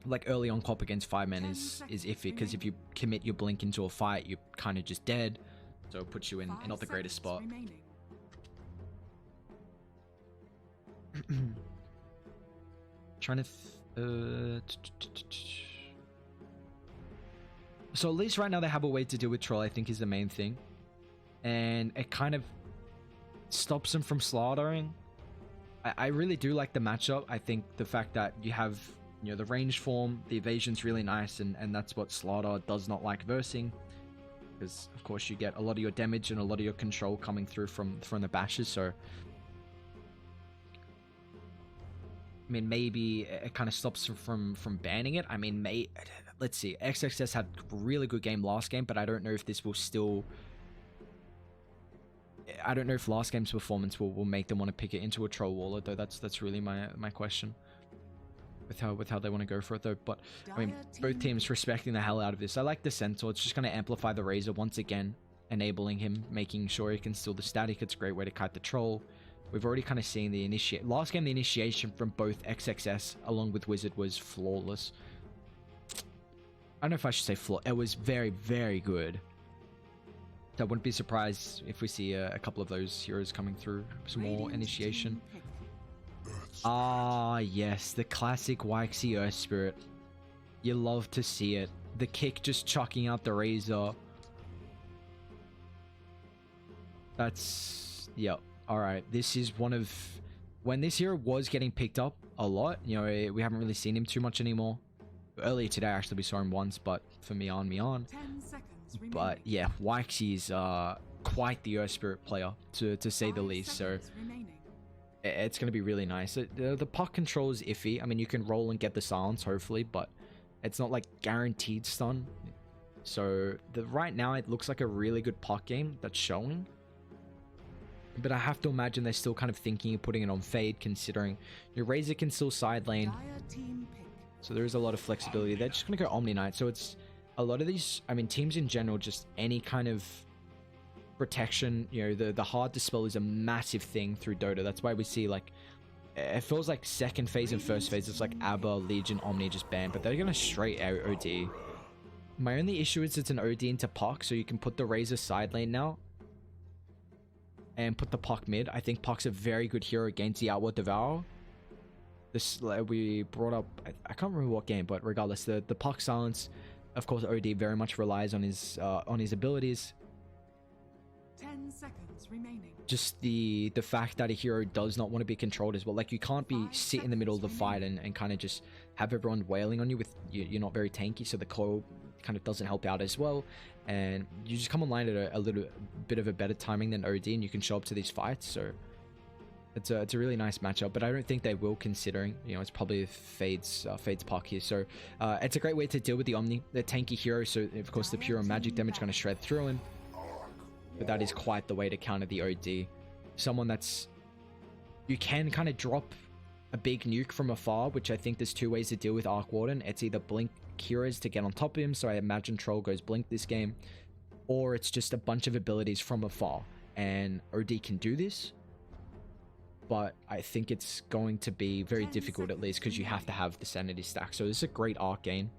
like early on cop against 5-man is iffy, because if you commit your blink into a fight, you're kind of just dead. So it puts you in not the greatest spot. Trying to so at least right now they have a way to deal with troll, I think, is the main thing, and it kind of stops them from slaughtering. I really do like the matchup. I think the fact that you have, you know, the range form, the evasion's really nice, and that's what StarLadder does not like versing, because of course you get a lot of your damage and a lot of your control coming through from the bashes. So I mean, maybe it kind of stops from banning it. I mean, let's see. XXS had a really good game last game, but I don't know if this will still... I don't know if last game's performance will make them want to pick it into a troll waller, though. That's really my question with how they want to go for it, though. But I mean, both teams respecting the hell out of this. I like the Centaur. It's just going to amplify the Razor once again, enabling him, making sure he can steal the static. It's a great way to kite the troll. We've already kind of seen the last game, the initiation from both XXS along with Wizard was flawless. I don't know if I should say flaw. It was very, very good. So I wouldn't be surprised if we see a couple of those heroes coming through. Some more initiation. Ah, yes. The classic YXC Earth Spirit. You love to see it. The kick just chucking out the Razor. That's... Yep. Alright, this is one of... When this hero was getting picked up a lot, you know, we haven't really seen him too much anymore. Earlier today, actually, we saw him once, but for Mian. 10 seconds remaining. But yeah, YXC is quite the Earth Spirit player, to say the least, so... It's going to be really nice. The puck control is iffy. I mean, you can roll and get the silence, hopefully, but it's not, like, guaranteed stun. So, right now, it looks like a really good puck game that's showing. But I have to imagine they're still kind of thinking of putting it on Fade, considering your Razor can still side lane. So there is a lot of flexibility. They're just going to go Omni Knight. So it's a lot of these, I mean, teams in general, just any kind of protection, you know, the hard dispel is a massive thing through Dota. That's why we see, like, it feels like second phase and first phase, it's like ABBA, Legion, Omni just banned, but they're going to straight out OD. My only issue is it's an OD into Puck, so you can put the Razor side lane now and put the Puck mid. I think Puck's a very good hero against the Outward Devour. This we brought up, I can't remember what game, but regardless, the Puck silence, of course, OD very much relies on his abilities. 10 seconds remaining. Just the fact that a hero does not want to be controlled as well. Like, you can't be sit in the middle of the fight and kind of just have everyone wailing on you with you're not very tanky, so the coil kind of doesn't help out as well, and you just come online at a little bit of a better timing than OD, and you can show up to these fights. So it's a really nice matchup, but I don't think they will, considering, you know, it's probably Fade's Puck here. So it's a great way to deal with the Omni, the tanky hero. So of course the pure magic damage going to shred through him, but that is quite the way to counter the OD. Someone that's, you can kind of drop a big nuke from afar, which I think there's two ways to deal with Arc Warden. It's either blink heroes to get on top of him, so I imagine Troll goes blink this game, or it's just a bunch of abilities from afar, and OD can do this, but I think it's going to be very difficult, at least because you have to have the sanity stack. So this is a great arc gain.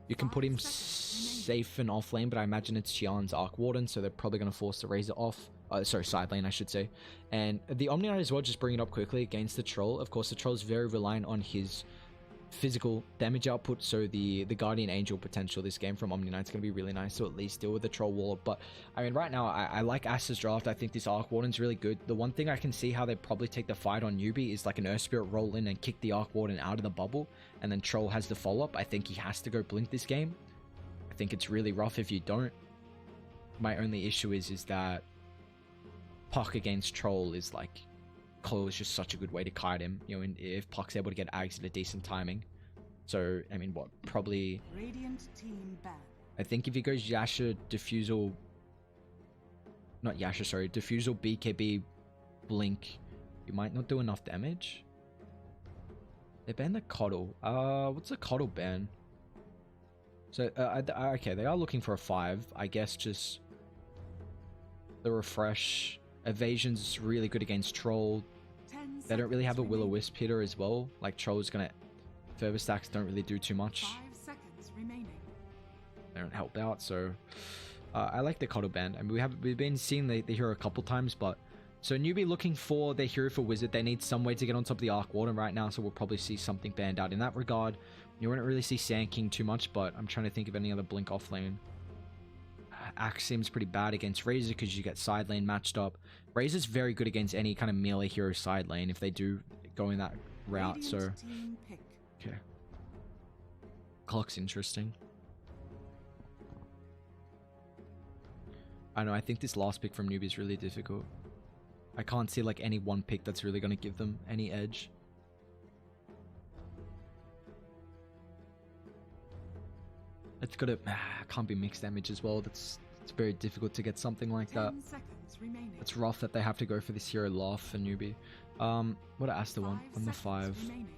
You can put him safe and off lane, but I imagine it's Xian's Arc Warden, so they're probably going to force the Razor off. Sorry, side lane, I should say. And the Omni Knight as well, just bring it up quickly against the Troll. Of course, the Troll is very reliant on his physical damage output, so the Guardian Angel potential this game from Omni Knight is going to be really nice to at least deal with the Troll Wall. But I mean, right now, I like Aster's draft. I think this Arc Warden's really good. The one thing I can see how they probably take the fight on Newbee is like an Earth Spirit roll in and kick the Arc Warden out of the bubble, and then Troll has the follow-up. I think he has to go blink this game. I think it's really rough if you don't. My only issue is that Puck against Troll is like, Coil is just such a good way to kite him, you know, and if Puck's able to get Ags at a decent timing. So, I mean, what, probably... Radiant team ban. I think if he goes Yasha, Diffusal... Not Yasha, sorry. Diffusal, BKB, Blink, you might not do enough damage. They banned the Coddle. What's the Coddle ban? So, okay, they are looking for a 5. I guess just... The Refresh... Evasion's really good against Troll. They don't really have a Will-O-Wisp hitter as well. Like, Troll's gonna Fervor stacks don't really do too much. 5 seconds remaining. They don't help out, so I like the Cuddle Band. I mean, we've been seeing the hero a couple times, but so Newbee looking for their hero for Wizard. They need some way to get on top of the Arc Warden right now, so we'll probably see something banned out in that regard. You won't really see Sand King too much, but I'm trying to think of any other blink off lane. Axe seems pretty bad against Razor because you get side lane matched up. Razor's very good against any kind of melee hero side lane if they do go in that route. Radiant So team pick. okay, clock's interesting. I know, I think this last pick from Newbee is really difficult. I can't see like any one pick that's really going to give them any edge. It's got to can't be mixed damage as well. It's very difficult to get something like 10 that. seconds remaining. It's rough that they have to go for this hero Laugh for Newbee. What a Aster one on the 5. Remaining.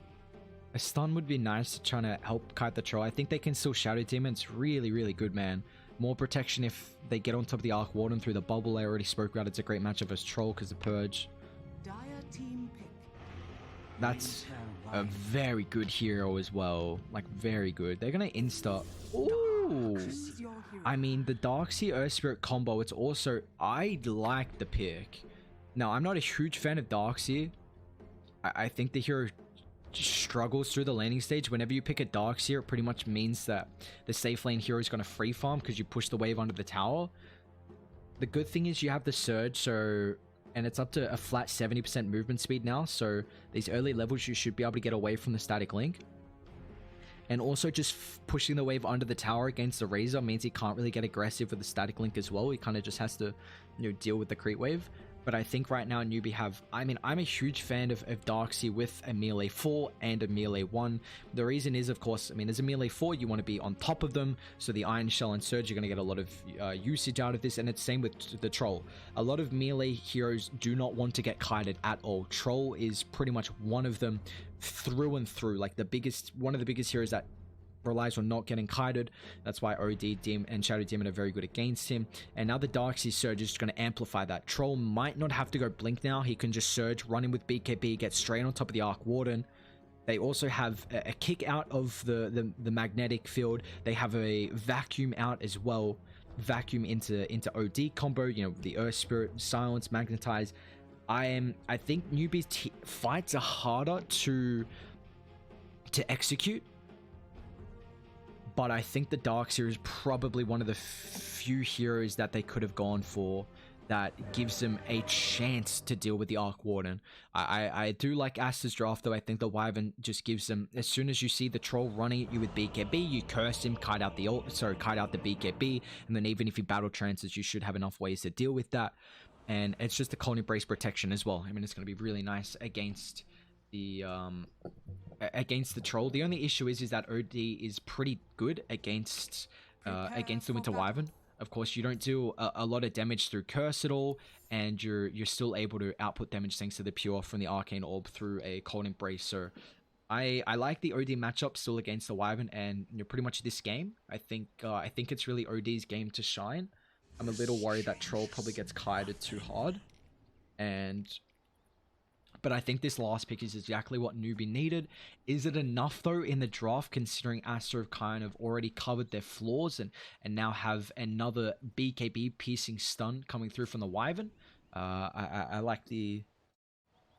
A stun would be nice to try to help kite the troll. I think they can still Shadow Demon. It's really, really good, man. More protection if they get on top of the Arc Warden through the bubble. I already spoke about it's a great matchup as Troll because the Purge. Dire team pick. That's a very good hero as well. Like, very good. They're going to insta. Ooh. Choose your hero. I mean, the Darkseer Earth Spirit combo, it's also... I like the pick. Now, I'm not a huge fan of Darkseer. I think the hero struggles through the laning stage. Whenever you pick a Darkseer, it pretty much means that the safe lane hero is going to free farm because you push the wave under the tower. The good thing is you have the Surge, so... And it's up to a flat 70% movement speed now, so these early levels you should be able to get away from the static link. And also just pushing the wave under the tower against the Razor means he can't really get aggressive with the static link as well. He kind of just has to, you know, deal with the creep wave. But I think right now Newbee have... I mean, I'm a huge fan of Darkseer with a melee 4 and a melee 1. The reason is, of course, I mean, as a melee 4, you want to be on top of them. So the Iron Shell and Surge, you're going to get a lot of usage out of this. And it's same with the Troll. A lot of melee heroes do not want to get kited at all. Troll is pretty much one of them through and through. Like one of the biggest heroes that relies on not getting kited. That's why OD, Dim, and Shadow Demon are very good against him. And now the Darkseer Surge is just going to amplify that. Troll might not have to go blink now. He can just Surge, run in with BKB, get straight on top of the Arc Warden. They also have a kick out of the magnetic field. They have a vacuum out as well. Vacuum into OD combo, you know, the Earth Spirit, Silence, Magnetize. I think Newbee's fights are harder to execute. But I think the Darkseer is probably one of the few heroes that they could have gone for that gives them a chance to deal with the Arc Warden. I do like Aster's draft, though. I think the Wyvern just gives them... As soon as you see the Troll running at you with BKB, you curse him, kite out the BKB, and then even if he battle trances, you should have enough ways to deal with that. And it's just a Cold Embrace protection as well. I mean, it's going to be really nice against the Troll. The only issue is that OD is pretty good against the Winter Wyvern. Of course, you don't do a lot of damage through Curse at all, and you're still able to output damage thanks to the Pure from the Arcane Orb through a Cold Embrace. So I like the OD matchup still against the Wyvern, and pretty much this game. I think it's really OD's game to shine. I'm a little worried that Troll probably gets kited too hard, but I think this last pick is exactly what Newbee needed. Is it enough, though, in the draft, considering Aster have kind of already covered their flaws and now have another BKB piercing stun coming through from the Wyvern? I like the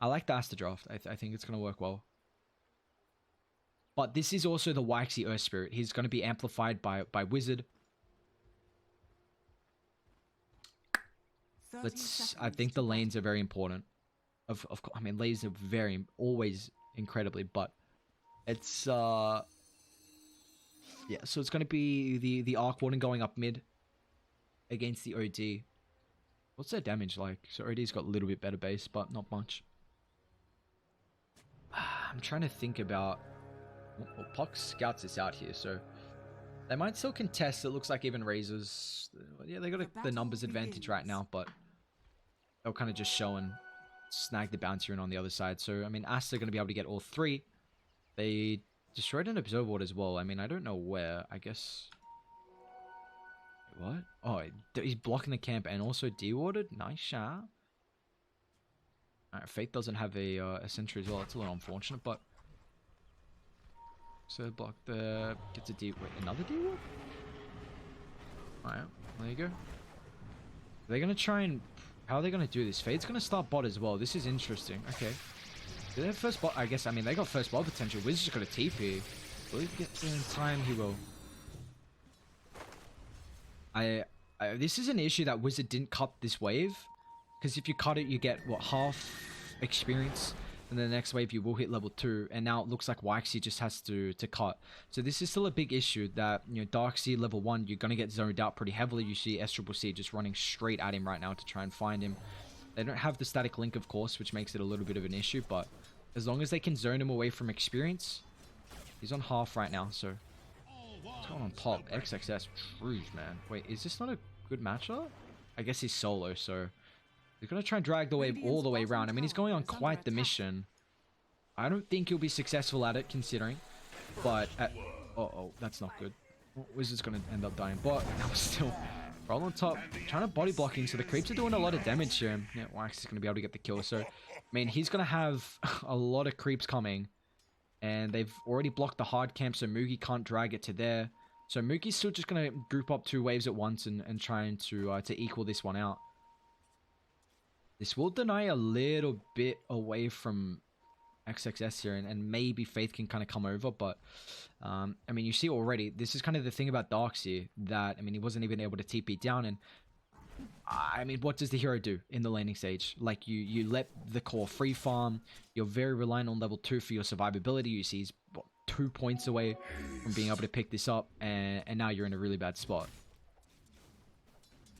Aster draft. I think it's going to work well. But this is also the Waxy Earth Spirit. He's going to be amplified by Wizard. I think the lanes are very important. Of course, I mean, lanes are always incredibly, but it's yeah. So it's going to be the Arc Warden going up mid against the OD. What's their damage like? So OD's got a little bit better base, but not much. I'm trying to think about. Well, Puck scouts this out here, so they might still contest. It looks like even Razors, yeah, they got the numbers advantage right now, but they'll kind of just show and snag the bounty rune on the other side. So, I mean, Aster are going to be able to get all three. They destroyed an Observer Ward as well. I mean, I don't know where. I guess... What? Oh, he's blocking the camp and also de-warded? Nice shot. Alright, Faith doesn't have a sentry as well. It's a little unfortunate, but... So block the... Gets a D... Wait, another D-Warp? Alright, there you go. They're gonna try and... How are they gonna do this? Fade's gonna start bot as well. This is interesting. Okay. Do they have first bot? I guess, I mean, they got first bot potential. Wiz's just got a TP. Will he get there in time? He will. This is an issue that Wizard didn't cut this wave. Because if you cut it, you get, what, half experience. And then the next wave, you will hit level 2. And now it looks like Waxy just has to cut. So this is still a big issue that, you know, Darkseid level 1, you're going to get zoned out pretty heavily. You see SCCC just running straight at him right now to try and find him. They don't have the static link, of course, which makes it a little bit of an issue. But as long as they can zone him away from experience, he's on half right now. So what's going on top? XXS, trues, man. Wait, is this not a good matchup? I guess he's solo, so... He's going to try and drag the wave all the way around. I mean, he's going on quite the mission. I don't think he'll be successful at it, considering. But at... Uh-oh, that's not good. Wizard's going to end up dying. But now still... Roll on top, trying to body blocking. So the creeps are doing a lot of damage here. Yeah, Wax is going to be able to get the kill. So, I mean, he's going to have a lot of creeps coming. And they've already blocked the hard camp, so Mugi can't drag it to there. So Mugi's still just going to group up 2 waves at once and trying to equal this one out. This will deny a little bit away from XXS here, and maybe Faith can kind of come over, but, I mean, you see already, this is kind of the thing about Darkseid, that, I mean, he wasn't even able to TP down, and, I mean, what does the hero do in the laning stage? Like, you let the core free farm, you're very reliant on level 2 for your survivability, you see he's, what, 2 points away from being able to pick this up, and now you're in a really bad spot.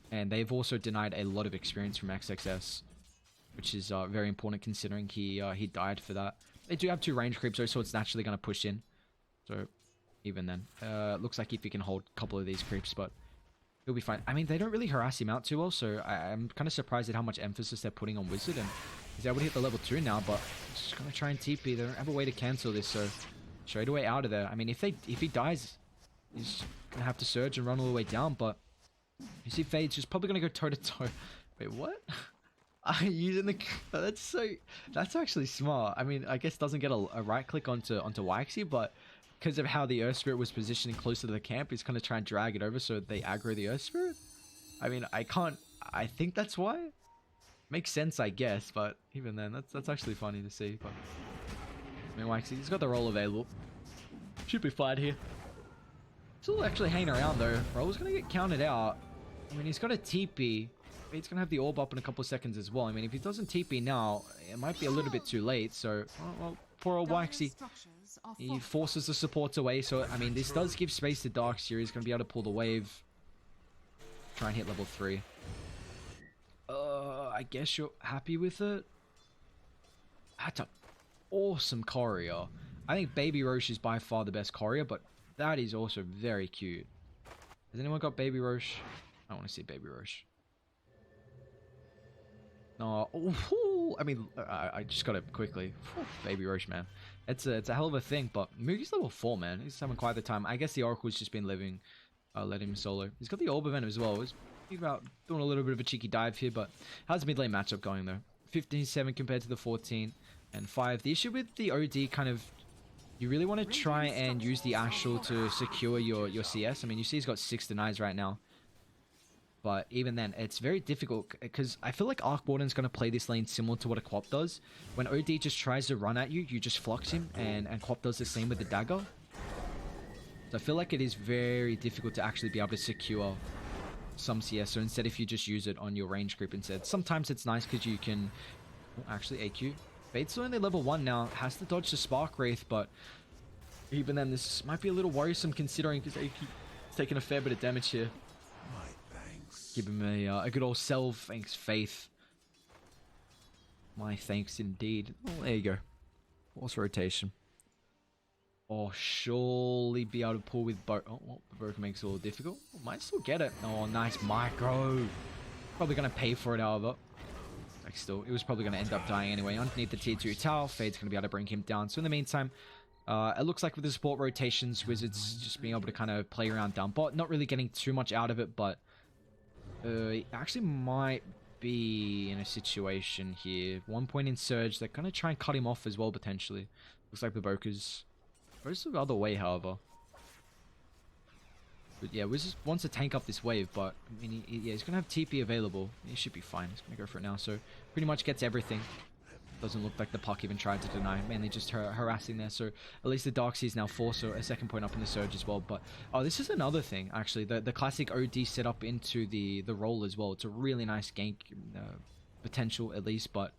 And they've also denied a lot of experience from XXS, which is very important considering he died for that. They do have 2 range creeps though, so it's naturally going to push in. So, even then. Looks like if he can hold a couple of these creeps, but he'll be fine. I mean, they don't really harass him out too well, so I'm kind of surprised at how much emphasis they're putting on Wizard, and he's able to hit the level 2 now, but he's just going to try and TP. They don't have a way to cancel this, so straight away out of there. I mean, if he dies, he's going to have to surge and run all the way down, but you see Fade's just probably going to go toe-to-toe. Wait, what? Using the... That's actually smart. I mean, I guess doesn't get a right click onto Waxy, but because of how the Earth Spirit was positioning closer to the camp, he's kind of trying to drag it over so they aggro the Earth Spirit. I mean, I think that's why. Makes sense, I guess, but even then, that's actually funny to see. But I mean, Waxy, he's got the roll available. Should be fine here. Still actually hanging around though. Roll's gonna get counted out. I mean, he's got a TP. He's gonna have the orb up in a couple of seconds as well. I mean, if he doesn't TP now, it might be a little bit too late. So, well, poor old Waxy. He forces the supports away. So, I mean, this does give space to Darkseid. He's gonna be able to pull the wave. Try and hit level 3. I guess you're happy with it. That's an awesome courier. I think Baby Roche is by far the best courier, but that is also very cute. Has anyone got Baby Roche? I want to see Baby Roche. No, I mean, I just got it quickly. Baby Roche, man. It's a hell of a thing, but Mugi's level 4, man. He's having quite the time. I guess the Oracle's just been living, let him solo. He's got the Orb event as well. He's about doing a little bit of a cheeky dive here, but how's the mid lane matchup going, though? 15-7 compared to the 14 and 5. The issue with the OD kind of... You really want to try and use the Astral to secure your CS. I mean, you see he's got 6 denies right now. But even then, it's very difficult because I feel like Arc Warden's going to play this lane similar to what a Quap does. When OD just tries to run at you, you just flux him, and Quap does the same with the dagger. So I feel like it is very difficult to actually be able to secure some CS. So instead, if you just use it on your range group instead, sometimes it's nice because you can... Actually, AQ. Fade's still only level 1 now, has to dodge the Spark Wraith, but even then, this might be a little worrisome considering because AQ is taking a fair bit of damage here. Give him a good old self. Thanks, Faith. My thanks indeed. Oh, there you go. Force rotation. Oh, surely be able to pull with both. Oh, well, the broken makes it a little difficult. Oh, might still get it. Oh, nice micro. Probably going to pay for it, however. Like, still, it was probably going to end up dying anyway. Underneath the tier 2 tower, Fade's going to be able to bring him down. So in the meantime, it looks like with the support rotations, Wizards just being able to kind of play around down bot. Not really getting too much out of it, but he actually might be in a situation here. 1 point in Surge. They're going to try and cut him off as well, potentially. Looks like the Boker's Goes the other way, however. But yeah, Wiz just wants to tank up this wave, but I mean, yeah, he's gonna have TP available. He should be fine. He's gonna go for it now. So pretty much gets everything. Doesn't look like the puck even tried to deny. Mainly just harassing there. So at least the Dark Sea is now 4, so a second point up in the Surge as well. But oh, this is another thing actually. The classic OD setup into the roll as well. It's a really nice gank potential at least, but.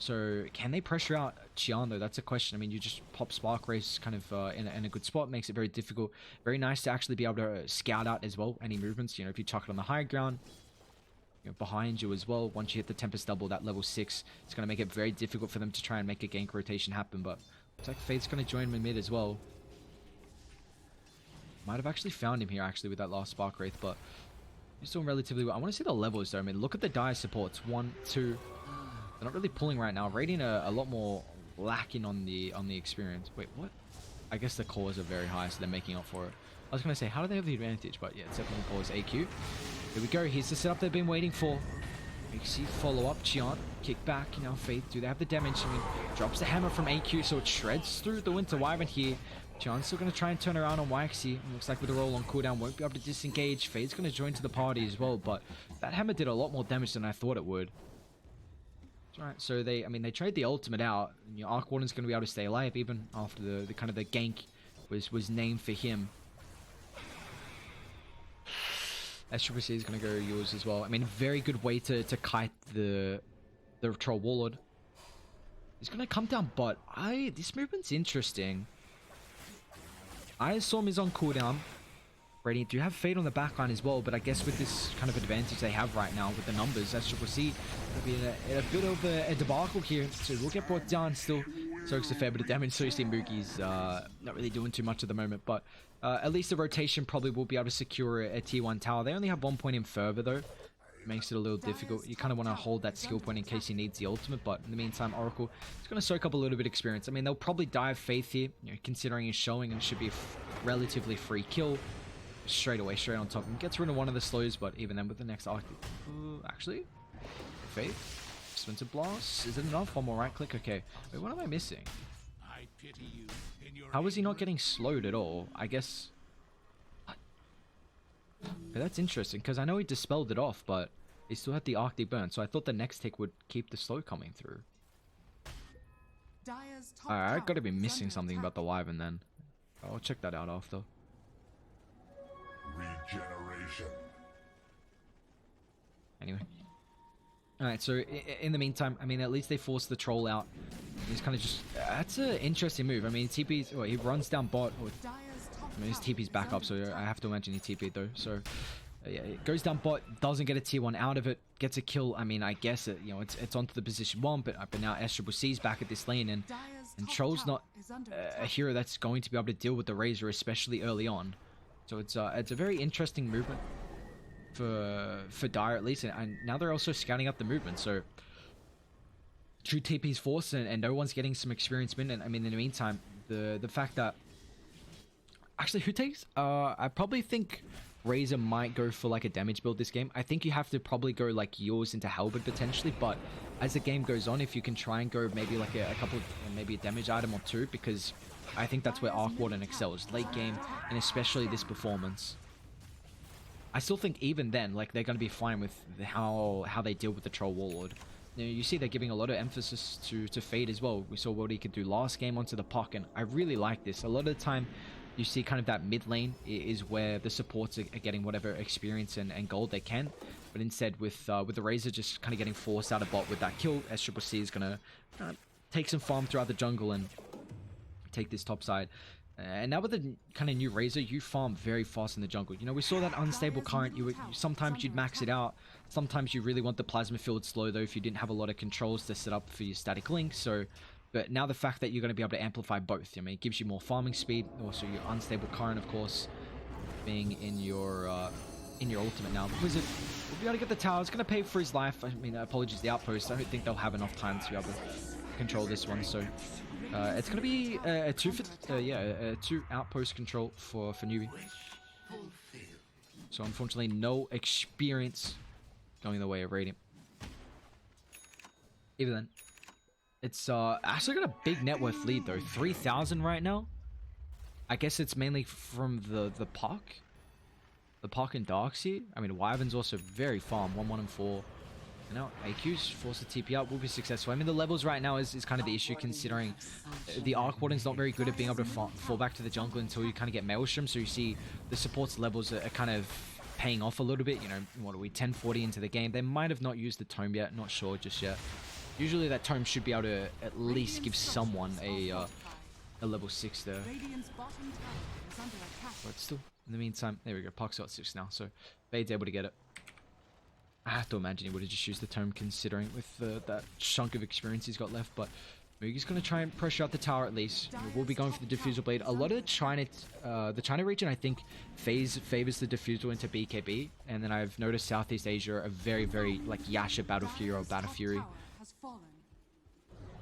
So, can they pressure out Qian though? That's a question. I mean, you just pop Spark Race kind of in a good spot, makes it very difficult. Very nice to actually be able to scout out as well any movements. You know, if you chuck it on the high ground, you know, behind you as well. Once you hit the Tempest Double, that level 6, it's going to make it very difficult for them to try and make a gank rotation happen. But looks like Fade's going to join mid as well. Might have actually found him here actually with that last Spark Wraith, but he's doing relatively well. I want to see the levels though. I mean, look at the Dire supports. 1, 2... They're not really pulling right now. Radiant a lot more lacking on the experience. Wait, what? I guess the cores are very high, so they're making up for it. I was going to say, how do they have the advantage? But yeah, it's definitely cores AQ. Here we go. Here's the setup they've been waiting for. Mixie follow up. Qian kick back. You know, Faith, do they have the damage? I mean, drops the hammer from AQ, so it shreds through the Winter Wyvern here. Qian's still going to try and turn around on Waxy. Looks like with the roll on cooldown, won't be able to disengage. Fade's going to join to the party as well, but that hammer did a lot more damage than I thought it would. Right, so they trade the ultimate out. You know, Arc Warden's going to be able to stay alive even after the kind of the gank was named for him. SCC is going to go yours as well. I mean, very good way to kite the Troll Warlord. He's going to come down bot. This movement's interesting. Storm is on cooldown. Radiant do have Fade on the backline as well, but I guess with this kind of advantage they have right now with the numbers, SCC will be in a bit of a debacle here. So we'll get brought down still. Soaks a fair bit of damage, so you see Moogie's not really doing too much at the moment, but at least the rotation probably will be able to secure a tier 1 tower. They only have 1 point in further though. It makes it a little difficult. You kind of want to hold that skill point in case he needs the ultimate, but in the meantime, Oracle is going to soak up a little bit of experience. I mean, they'll probably die of Faith here, you know, considering he's showing, and it should be a relatively free kill. Straight away, straight on top of him. Gets rid of one of the slows, but even then with the next arc... actually? Faith? Splinter Blast? Is it enough? One more right click? Okay. Wait, what am I missing? How is he not getting slowed at all? I guess... But that's interesting, because I know he dispelled it off, but he still had the Arctic Burn, so I thought the next tick would keep the slow coming through. Alright, I've got to be missing something about the Wyvern then. I'll check that out after. Regeneration. Anyway. Alright, so in the meantime, I mean, at least they forced the troll out. He's kind of just... that's an interesting move. I mean, TP's... Well, he runs down bot. I mean, his TP's back up, so I have to imagine he TP'd though. So, yeah, it goes down bot, doesn't get a tier 1 out of it, gets a kill. I mean, I guess you know, it's onto the position 1, but now SCC's back at this lane, and Troll's not a hero that's going to be able to deal with the Razor, especially early on. So it's a very interesting movement for Dire at least, and now they're also scouting up the movement. So true TP's forced, and no one's getting some experience min. And I mean, in the meantime, the fact that actually who takes I probably think Razor might go for like a damage build this game. I think you have to probably go like yours into Halberd potentially, but as the game goes on, if you can try and go maybe like a couple, maybe a damage item or 2, because I think that's where Arc Warden excels, late game, and especially this performance. I still think even then, like, they're going to be fine with how they deal with the Troll Warlord. You know, you see they're giving a lot of emphasis to Fade as well. We saw what he could do last game onto the puck, and I really like this. A lot of the time, you see kind of that mid lane is where the supports are getting whatever experience and gold they can. But instead, with the Razor just kind of getting forced out of bot with that kill, SCCC is going to take some farm throughout the jungle and take this top side. And now with the kind of new Razor, you farm very fast in the jungle. You know, we saw that unstable current. Sometimes you'd max it out. Sometimes you really want the plasma field slow though if you didn't have a lot of controls to set up for your static link. So, but now the fact that you're going to be able to amplify both, I mean, it gives you more farming speed. Also, your unstable current, of course, being in your ultimate now. Wizard will be able to get the tower. It's going to pay for his life. I mean, apologies, the outpost. I don't think they'll have enough time to be able to control this one. So it's going to be a 2 outpost control for Newbee. So unfortunately, no experience going the way of Radiant. Even then, it's actually got a big net worth lead though, 3,000 right now. I guess it's mainly from the Puck. The Puck and Darksea. I mean, Wyvern's also very farm. 1-1 and 4. You know, AQ's forced to TP up, will be successful. I mean, the levels right now is kind of the issue, considering the Arc Warden's not very good at being able to fall back to the jungle until you kind of get Maelstrom. So you see the support's levels are kind of paying off a little bit. You know, what are we, 10-40 into the game? They might have not used the Tome yet, not sure just yet. Usually that Tome should be able to at least give someone a level 6 there. But still, in the meantime, there we go. Puck's got 6 now, so Fade's able to get it. I have to imagine he would have just used the Tome, considering with that chunk of experience he's got left. But Mugi's going to try and pressure out the tower at least. We'll be going for the Diffusal Blade. A lot of the China region, I think, favors the Diffusal into BKB. And then I've noticed Southeast Asia are very, very, like, Yasha Battle Fury or Battle Fury.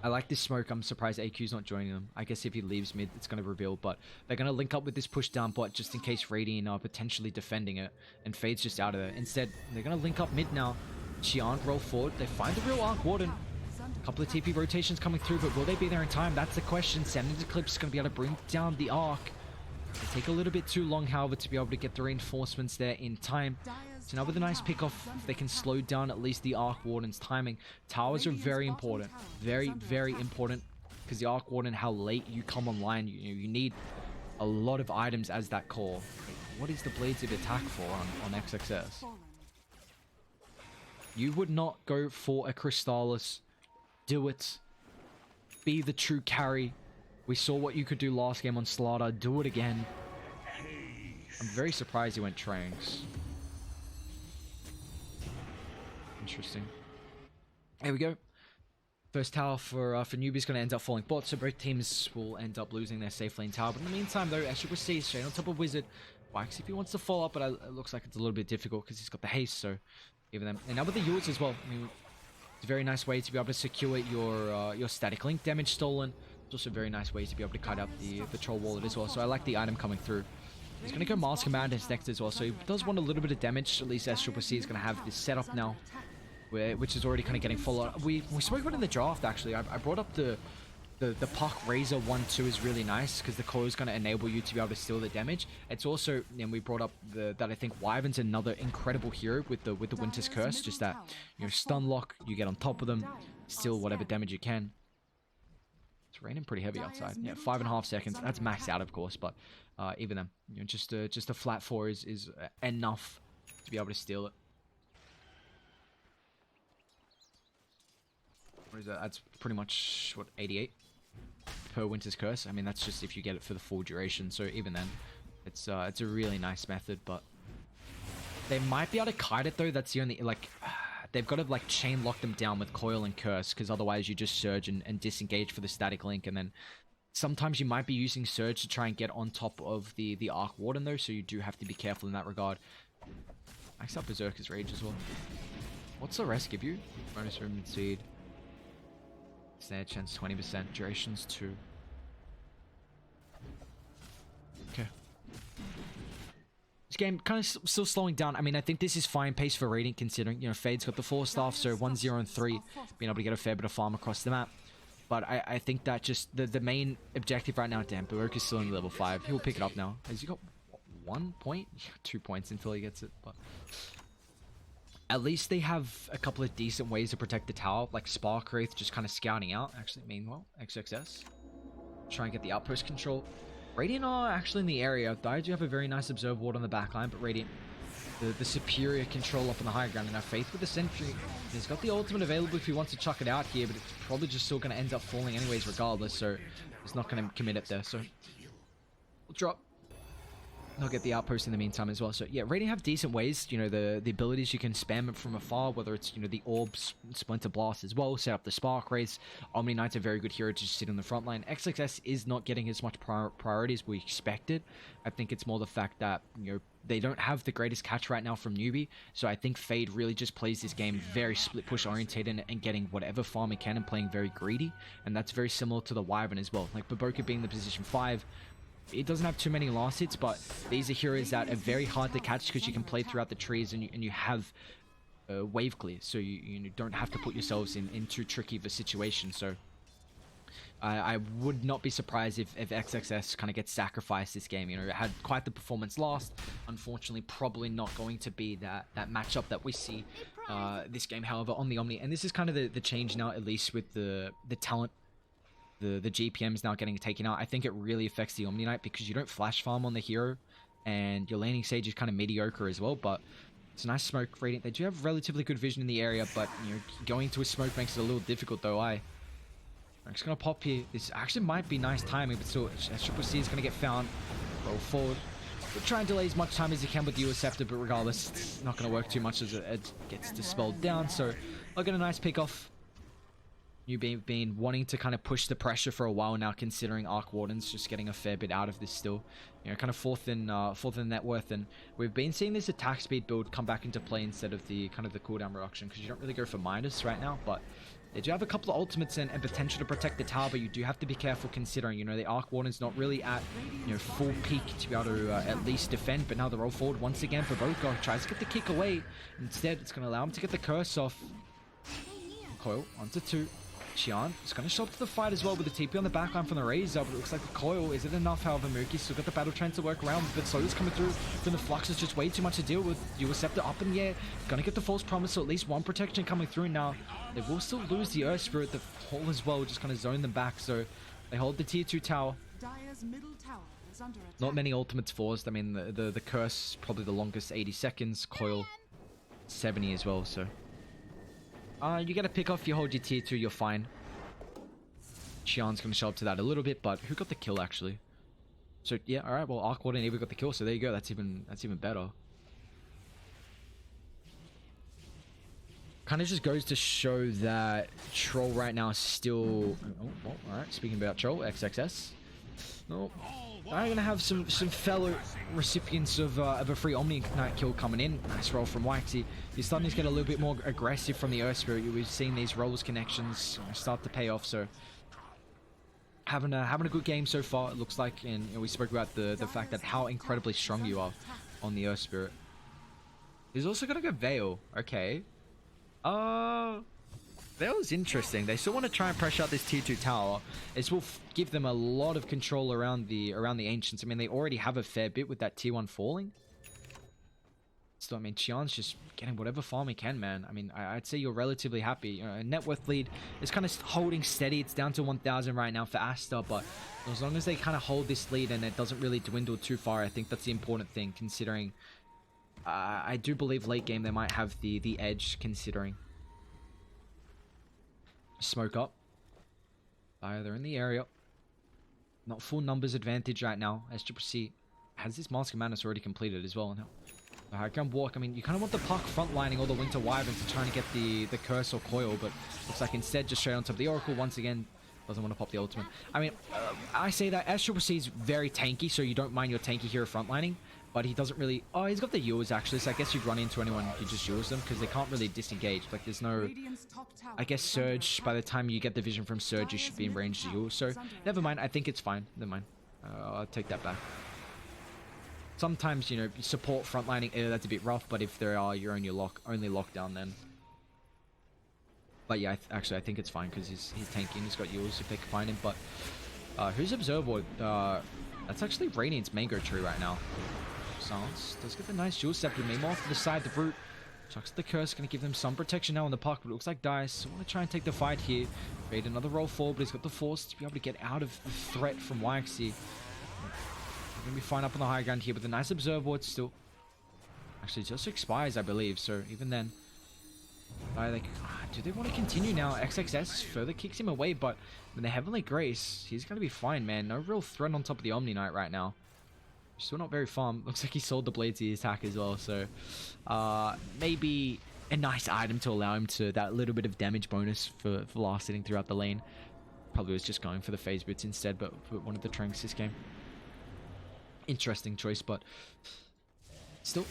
I like this smoke. I'm surprised AQ's not joining them. I guess if he leaves mid, it's going to reveal. But they're going to link up with this push down bot just in case Radiant are potentially defending it. And Fade's just out of there. Instead, they're going to link up mid now. Xi'an roll forward. They find the real Arc Warden. A couple of TP rotations coming through, but will they be there in time? That's the question. 70 Eclipse is going to be able to bring down the Arc. They take a little bit too long, however, to be able to get the reinforcements there in time. So now with a nice pick off, if they can slow down at least the Arc Warden's timing. Towers are very important. Very, very important. Because the Arc Warden, how late you come online, you need a lot of items as that core. What is the Blades of Attack for on XXS? You would not go for a Crystallis. Do it. Be the true carry. We saw what you could do last game on StarLadder. Do it again. I'm very surprised he went Tranks. Interesting. There we go. First tower for Newbee is going to end up falling bot, so both teams will end up losing their safe lane tower. But in the meantime, though, Aster is straight on top of Wizard. Wax if he wants to follow up, but it looks like it's a little bit difficult because he's got the haste, so even them. And now with the Yults as well. I mean, it's a very nice way to be able to secure your static link damage stolen. It's also a very nice way to be able to cut out the troll wallet as well. So I like the item coming through. He's going to go Mars Commanders next as well. So he does want a little bit of damage. At least Aster is going to have this setup now, which is already kind of getting full on. We spoke about it in the draft, actually. I brought up the Puck Razor 1-2 is really nice because the core is going to enable you to be able to steal the damage. It's also, and we brought up that I think Wyvern's another incredible hero with the Winter's Curse. Just that, stun lock, you get on top of them, steal whatever damage you can. It's raining pretty heavy outside. Yeah, 5.5 seconds. That's maxed out, of course, but even then, just a flat 4 is enough to be able to steal it. What is that? That's pretty much what, 88 per Winter's Curse. I mean, that's just if you get it for the full duration. So even then, it's a really nice method. But they might be able to kite it though. That's the only they've got to like chain lock them down with Coil and Curse, because otherwise you just surge and disengage for the static link, and then sometimes you might be using Surge to try and get on top of the Arc Warden though, so you do have to be careful in that regard. Max out Berserker's Rage as well. What's the rest give you? Bonus movement speed. Snare chance 20%, durations 2. Okay. This game kind of still slowing down. I mean, I think this is fine pace for Radiant, considering, Fade's got the 4 staff, so 1, 0, and 3, being able to get a fair bit of farm across the map. But I think that just the main objective right now, damn, Baroque is still in level 5. He'll pick it up now. Has he got 1 point? 2 points until he gets it, but at least they have a couple of decent ways to protect the tower, like Spark Wraith just kind of scouting out. Actually, meanwhile, XXS try and get the outpost control. Radiant are actually in the area. Dire do have a very nice Observe Ward on the backline, but Radiant, the superior control up on the high ground, and have Faith with the Sentry. He's got the ultimate available if he wants to chuck it out here, but it's probably just still going to end up falling anyways regardless, so he's not going to commit it there, so we'll drop. They'll get the outpost in the meantime as well. So yeah, Radiant have decent ways, the abilities you can spam it from afar, whether it's, the Orbs, Splinter Blast as well, set up the Spark Wraiths. Omni Knight's a very good hero to just sit on the front line. XXS is not getting as much priority as we expected. I think it's more the fact that, they don't have the greatest catch right now from Newbee, so I think Fade really just plays this game very split push orientated and getting whatever farm he can and playing very greedy, and that's very similar to the Wyvern as well. Like Baboka being the position 5, it doesn't have too many last hits, but these are heroes that are very hard to catch because you can play throughout the trees and you have wave clear, so you don't have to put yourselves in too tricky of a situation. So I would not be surprised if XXS kind of gets sacrificed this game. You know, it had quite the performance last. Unfortunately, probably not going to be that matchup that we see this game, however, on the Omni. And this is kind of the change now, at least with the talent. The GPMs now getting taken out. I think it really affects the Omni Knight because you don't flash farm on the hero, and your laning sage is kind of mediocre as well, but it's a nice smoke Radiant. They do have relatively good vision in the area, but you know, going to a smoke makes it a little difficult though. I'm just gonna pop here. This actually might be nice timing, but still, Triple C is gonna get found. Roll forward. We'll try and delay as much time as you can with the US Scepter, but regardless, it's not gonna work too much as it gets dispelled down. So I'll get a nice pick off. You've been wanting to kind of push the pressure for a while now, considering Arc Warden's just getting a fair bit out of this still. You know, kind of fourth in net worth, and we've been seeing this attack speed build come back into play instead of the kind of the cooldown reduction, because you don't really go for Midas right now, but they do have a couple of ultimates and potential to protect the tower, but you do have to be careful considering, you know, the Arc Warden's not really at, you know, full peak to be able to at least defend, but now the roll forward once again for Boca tries to get the kick away. Instead, it's going to allow him to get the curse off. Coil onto 2. Qian is going to show up to the fight as well with the TP on the backline from the Razor, but it looks like the coil isn't enough. However, Mookie's still got the battle trend to work around, but Soda's coming through from the Flux is just way too much to deal with. US Scepter up in the air, going to get the false promise, so at least one protection coming through now. They will still lose the Earth Spirit, the fall as well, just kind of zone them back, so they hold the tier 2 tower. Dire's middle tower is under attack. Not many ultimates forced. I mean, the curse, probably the longest, 80 seconds, coil 70 as well, so you get a pick off, you hold your tier 2, you're fine. Qian's going to show up to that a little bit, but who got the kill actually? So yeah, all right. Well, Arc Warden and Eva got the kill, so there you go. That's even better. Kind of just goes to show that Troll right now is still. Oh, well, all right. Speaking about Troll, XXS. No, I'm gonna have some fellow recipients of a free Omni Knight kill coming in. Nice roll from Waxy. He's starting to get a little bit more aggressive from the Earth Spirit. We've seen these rolls connections start to pay off. So. Having a good game so far, it looks like, and you know, we spoke about the fact that how incredibly strong you are on the Earth Spirit. He's also gonna go Veil. Okay. Veil's interesting. They still want to try and pressure out this tier 2 tower. This will give them a lot of control around the Ancients. I mean, they already have a fair bit with that tier 1 falling. Still, I mean, Qian's just getting whatever farm he can, man. I mean, I'd say you're relatively happy. You know, a net worth lead is kind of holding steady. It's down to 1,000 right now for Aster, but as long as they kind of hold this lead and it doesn't really dwindle too far, I think that's the important thing, considering I do believe late game they might have the edge, considering. Smoke up. They're in the area. Not full numbers advantage right now, as Triple C has this Mask of Madness already completed as well. Now, I can walk. I mean, you kind of want the Puck frontlining all the Winter Wyverns to trying to get the curse or coil, but looks like instead just straight on top of the Oracle once again. Doesn't want to pop the ultimate. I mean, I say that as Triple C is very tanky, so you don't mind your tanky hero frontlining, but he doesn't really. Oh, he's got the Ewers actually, so I guess you'd run into anyone, you just use them because they can't really disengage. Like, there's no. I guess Surge. By the time you get the vision from Surge, you should be in range to Ewers. So never mind. I think it's fine. Never mind. I'll take that back. Sometimes, you know, support frontlining, that's a bit rough, but if there are, you're only lockdown then. But yeah, actually, I think it's fine because he's tanking. He's got Yules if they can find him. But who's Observer? That's actually Radiant's mango tree right now. Silence does get the nice Jewel Scepter. Meanwhile, to the side, the Brute chucks the curse, going to give them some protection now on the Puck, but it looks like Dice want to try and take the fight here. Create another roll forward, but he's got the force to be able to get out of the threat from YXC. Going to be fine up on the high ground here, but the nice Observer still. Actually, it just expires, I believe, so even then. Do they want to continue now? XXS further kicks him away, but with the Heavenly Grace, he's going to be fine, man. No real threat on top of the Omni Knight right now. Still not very farm. Looks like he sold the blade to the attack as well, so maybe a nice item to allow him to that little bit of damage bonus for last hitting throughout the lane. Probably was just going for the phase boots instead, but one of the Tranks this game. Interesting choice, but still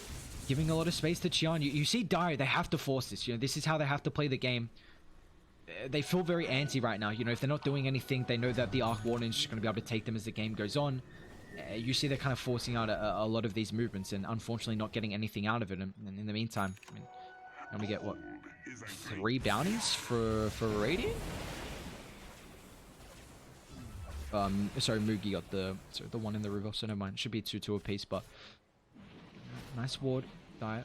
giving a lot of space to Qian. You see Dire, they have to force this. You know, this is how they have to play the game. They feel very antsy right now. You know, if they're not doing anything, they know that the Arc Warden is just going to be able to take them as the game goes on. You see they're kind of forcing out a lot of these movements and unfortunately not getting anything out of it. And in the meantime, I mean, and we get, what, 3 bounties for Radiant? Sorry, Mugi got the one in the river, so never mind. It should be 2-2 apiece, but nice ward diet.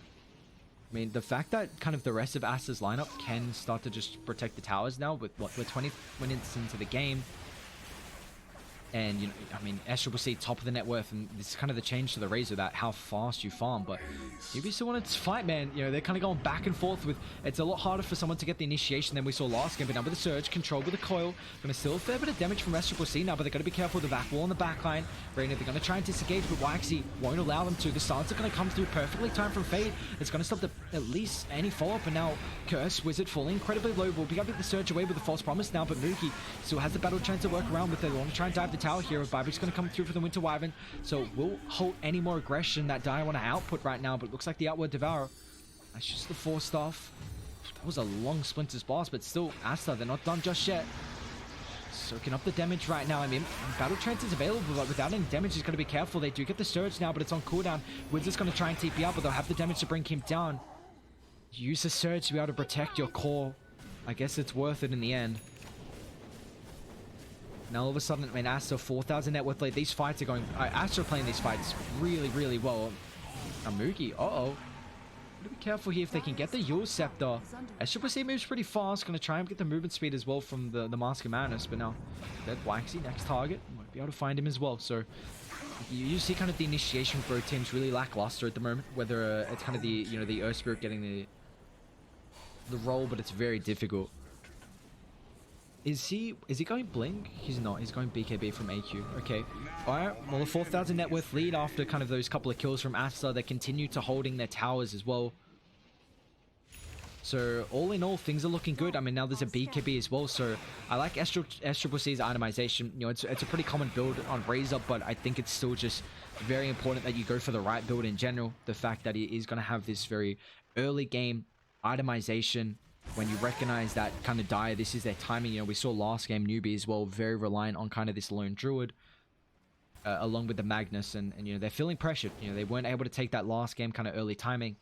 I mean, the fact that kind of the rest of Aster's lineup can start to just protect the towers now with what, we're 20 minutes into the game. And, you know, I mean, SCC top of the net worth, and this is kind of the change to the Razor, that how fast you farm. But Newbee still wanted to fight, man. You know, they're kind of going back and forth with... It's a lot harder for someone to get the initiation than we saw last game, but now with the Surge, controlled with the Coil. Going to steal a fair bit of damage from SCC now, but they've got to be careful with the back wall and the back line. Reyna, they're going to try and disengage, but Waxy won't allow them to. The stance are going to come through perfectly timed from Fade. It's going to stop at least any follow-up, and now Curse, Wizard falling incredibly low. We'll be able to get the Surge away with the False Promise now, but Mookie still has the battle chance to work around with it. They want to try and dive the tower here. Bybik's going to come through for the Winter Wyvern, so we'll halt any more aggression that Dire want to output right now, but it looks like the Outward Devourer. That's just the 4 staff. That was a long Splinter's Blast, but still, Aster, they're not done just yet. Soaking up the damage right now. I mean, Battle Trance is available, but without any damage, he's got to be careful. They do get the Surge now, but it's on cooldown. Wizard's going to try and TP out, but they'll have the damage to bring him down. Use the Surge to be able to protect your core. I guess it's worth it in the end. Now all of a sudden, I mean, Aster 4,000 net worth lead. These fights are going... Aster are playing these fights really, really well. Amugi, uh-oh. Gotta be careful here if they can get the Yule Scepter. SCC moves pretty fast. Gonna try and get the movement speed as well from the Mask of Madness. But now, dead Waxy, next target. Might be able to find him as well. So, you see kind of the initiation for both teams really lackluster at the moment. Whether it's kind of the, you know, the Earth Spirit getting the role, but it's very difficult. Is he going Blink? He's not. He's going BKB from AQ. Okay. Alright. Well, a 4,000 net worth lead after kind of those couple of kills from Aster. They continue to holding their towers as well. So, all in all, things are looking good. I mean, now there's a BKB as well. So, I like SCC's itemization. You know, it's a pretty common build on Razor, but I think it's still just very important that you go for the right build in general. The fact that he is going to have this very early game itemization. When you recognize that kind of Dire, this is their timing. You know, we saw last game Newbee as well, very reliant on kind of this lone druid, along with the Magnus, and you know, they're feeling pressured. You know, they weren't able to take that last game kind of early timing,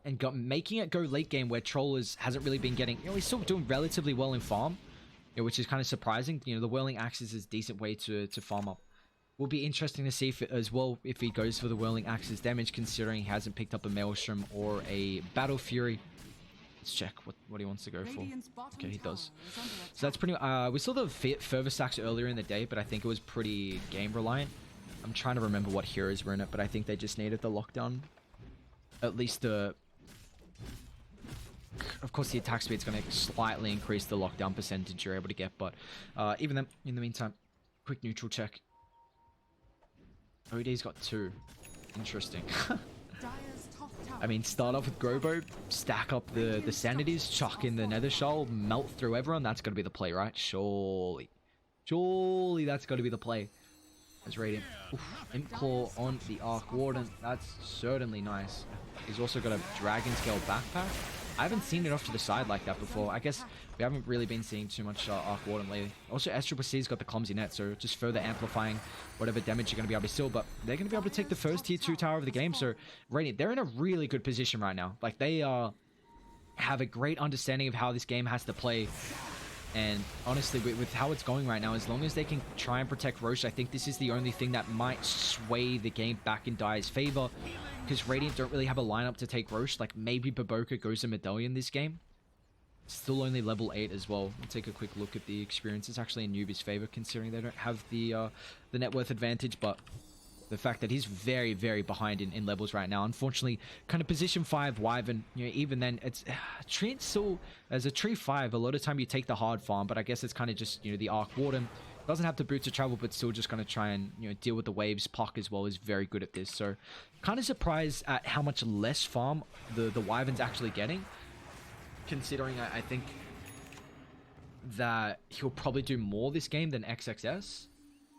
and making it go late game where Trollers hasn't really been getting. You know, he's still doing relatively well in farm, you know, which is kind of surprising. You know, the Whirling Axe is a decent way to farm up. Will be interesting to see as well if he goes for the Whirling Axe's damage, considering he hasn't picked up a Maelstrom or a Battle Fury. Let's check what he wants to go for. Okay, he does. So that's pretty... we saw the further stacks earlier in the day, but I think it was pretty game reliant. I'm trying to remember what heroes were in it, but I think they just needed the lockdown. At least the... Of course, the attack speed's going to slightly increase the lockdown percentage you're able to get, but even then, in the meantime, quick neutral check. OD's got 2. Interesting. I mean, start off with Grobo, stack up the Sanities, chuck in the Nether Shoal, melt through everyone. That's got to be the play, right? Surely. Surely that's got to be the play. As Radiant. Imp Claw on the Arc Warden. That's certainly nice. He's also got a Dragon Scale backpack. I haven't seen it off to the side like that before. I guess we haven't really been seeing too much Arc Warden lately. Also, SCC's got the Clumsy Net, so just further amplifying whatever damage you're going to be able to steal. But they're going to be able to take the first tier 2 tower of the game. So, Radiant, they're in a really good position right now. Like, they have a great understanding of how this game has to play. And honestly, with how it's going right now, as long as they can try and protect Roche, I think this is the only thing that might sway the game back in Dire's favor. Because Radiant don't really have a lineup to take Roche. Like, maybe Baboka goes a Medallion this game. Still only level 8 as well. We'll take a quick look at the experience. It's actually in Newbee's favor, considering they don't have the net worth advantage. But the fact that he's very, very behind in levels right now. Unfortunately, kind of position 5 Wyvern, you know, even then, it's tree still, as a tree 5, a lot of time you take the hard farm, but I guess it's kind of just, you know, the Arc Warden. Doesn't have the boots of travel, but still just going to try and, you know, deal with the waves. Puck as well is very good at this. So, kind of surprised at how much less farm the Wyvern's actually getting. Considering I think that he'll probably do more this game than XXS.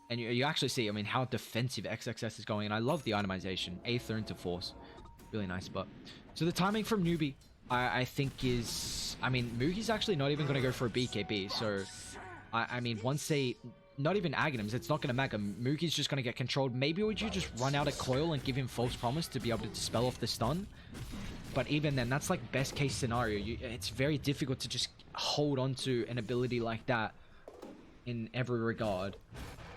And you actually see, I mean, how defensive XXS is going. And I love the itemization. Aether into Force. Really nice. But so the timing from Newbee, I think is... I mean, Mugi's actually not even going to go for a BKB. So, I mean, once they... Not even Aghanims, it's not going to matter. Mugi's just going to get controlled. Maybe would you just run out a Coil and give him False Promise to be able to dispel off the stun? But even then, that's like best case scenario. It's very difficult to just hold on to an ability like that in every regard.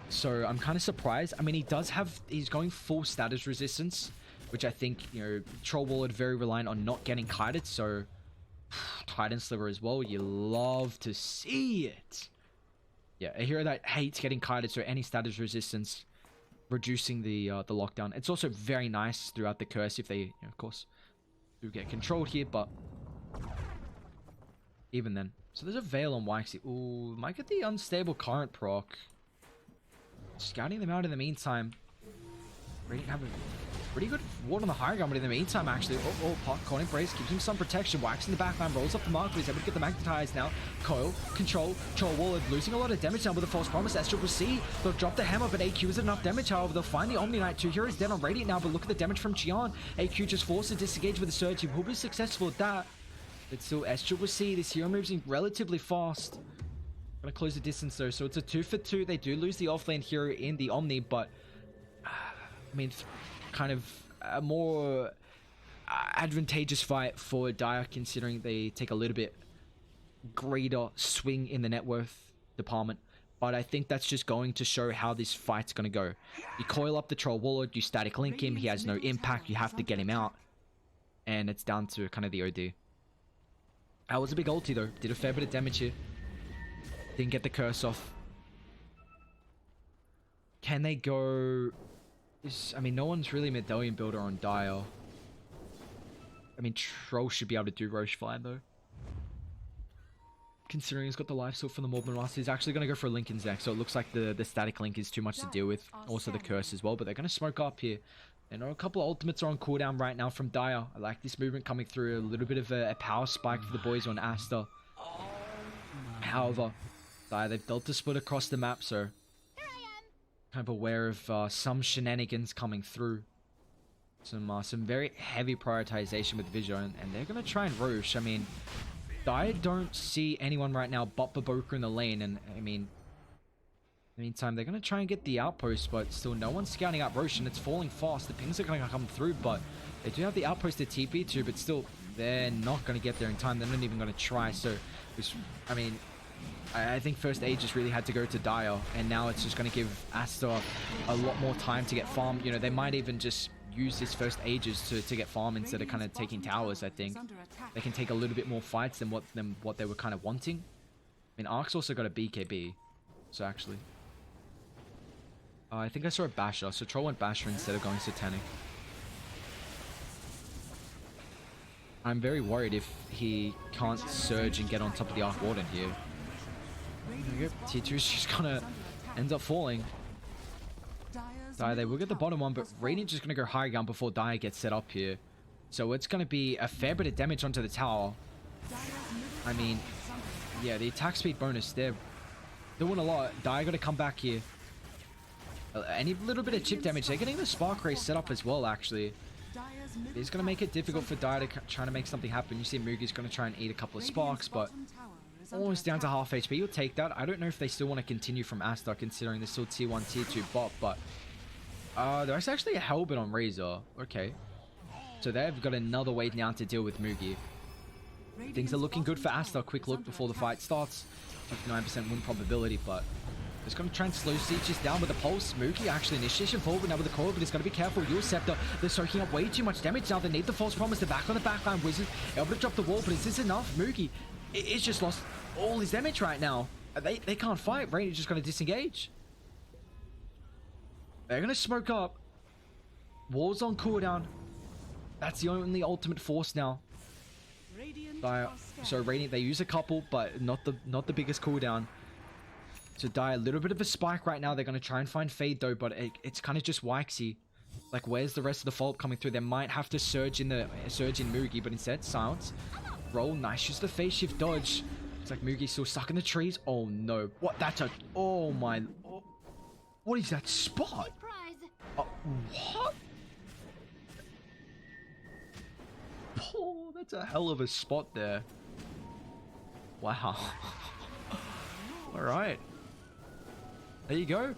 So I'm kind of surprised. I mean, he's going full status resistance, which I think, you know, Troll Warlord very reliant on not getting kited. So Titan Sliver as well. You love to see it. Yeah, a hero that hates getting kited, so any status resistance, reducing the lockdown. It's also very nice throughout the curse if they, you know, of course, do get controlled here, but even then. So there's a Veil on Waxy. Ooh, might get the Unstable Current proc. Scouting them out in the meantime. Ready to have a pretty good ward on the higher ground, but in the meantime, actually, Pot, caught in brace, gives him some protection. Wax in the backline, rolls up the mark, but he's able to get the magnetized now. Coil, control, Troll Warlord, losing a lot of damage now with a false promise. SCCC, they'll drop the hammer, but AQ is enough damage. However, they'll find the Omni Knight. 2 heroes dead on Radiant now, but look at the damage from Gian. AQ just forced to disengage with a surge. He will be successful at that. But still, SCCC, this hero moves in relatively fast. Gonna close the distance though, so it's a 2 for 2. They do lose the offlane hero in the Omni, but I mean, kind of a more advantageous fight for Dire, considering they take a little bit greater swing in the net worth department. But I think that's just going to show how this fight's going to go. You coil up the Troll Warlord, you static link him, he has no impact, you have to get him out. And it's down to kind of the OD. That was a big ulti though, did a fair bit of damage here. Didn't get the curse off. Can they go... I mean, no one's really Medallion Builder on Dire. I mean, Troll should be able to do Roche fine, though. Considering he's got the life steal from the Morbid Master, he's actually going to go for a Linken's next, so it looks like the static link is too much to deal with. Also the curse as well, but they're going to smoke up here. I know a couple of ultimates are on cooldown right now from Dire. I like this movement coming through. A little bit of a power spike for the boys on Aster. However, Dire, they've dealt a split across the map, so... kind of aware of some shenanigans coming through. Some very heavy prioritization with Vision, and they're going to try and Roche. I mean, I don't see anyone right now but Baboka in the lane, and I mean, in the meantime, they're going to try and get the outpost, but still no one's scouting out Roche, and it's falling fast. The pings are going to come through, but they do have the outpost to TP to, but still, they're not going to get there in time. They're not even going to try, so, I mean... I think first Aegis really had to go to Dire, and now it's just going to give Aster a lot more time to get farm. You know, they might even just use this first Aegis to get farm instead of kind of taking towers, I think. They can take a little bit more fights than what they were kind of wanting. I mean, Ark's also got a BKB, so actually... I think I saw a Basher, so Troll went Basher instead of going Satanic. I'm very worried if he can't surge and get on top of the Arc Warden here. There we go. Tier 2's just gonna end up falling. Dire, they will get the bottom one, but Radiant's just gonna go high ground before Dire gets set up here. So it's gonna be a fair bit of damage onto the tower. I mean, yeah, the attack speed bonus, they're doing a lot. Dire gotta come back here. Any little bit of chip damage, they're getting the Spark Ray set up as well, actually. It's gonna make it difficult for Dire to try to make something happen. You see Mugi's gonna try and eat a couple of sparks, but almost down to half HP. You'll take that. I don't know if they still want to continue from Aster, considering they're still tier 1, tier 2 bot, but there's actually a Hellbit on Razor. Okay. So they've got another way now to deal with Mugi. Things are looking good for Aster. Quick look before the fight starts. 59% win probability, but just going to try and slow Sieges down with the pulse. Mugi actually initiation forward now with the coil, but he's got to be careful. Your Scepter, they're soaking up way too much damage now. They need the false promise. They're back on the backline. Wizard able to drop the wall, but is this enough? Mugi, it's just lost all his damage right now. They can't fight. Radiant's just going to disengage. They're going to smoke up. Wall's on cooldown. That's the only ultimate force now. So Radiant, they use a couple, but not the biggest cooldown. So Dire, a little bit of a spike right now. They're going to try and find Fade though, but it's kind of just Waxy. Like, where's the rest of the follow-up coming through? They might have to surge in Mugi, but instead, silence. Roll, nice, use the phase shift dodge. It's like Mugi's still stuck in the trees. Oh no, what? That's a... oh my... oh, what is that spot? What? Oh, that's a hell of a spot there. Wow. Alright. There you go.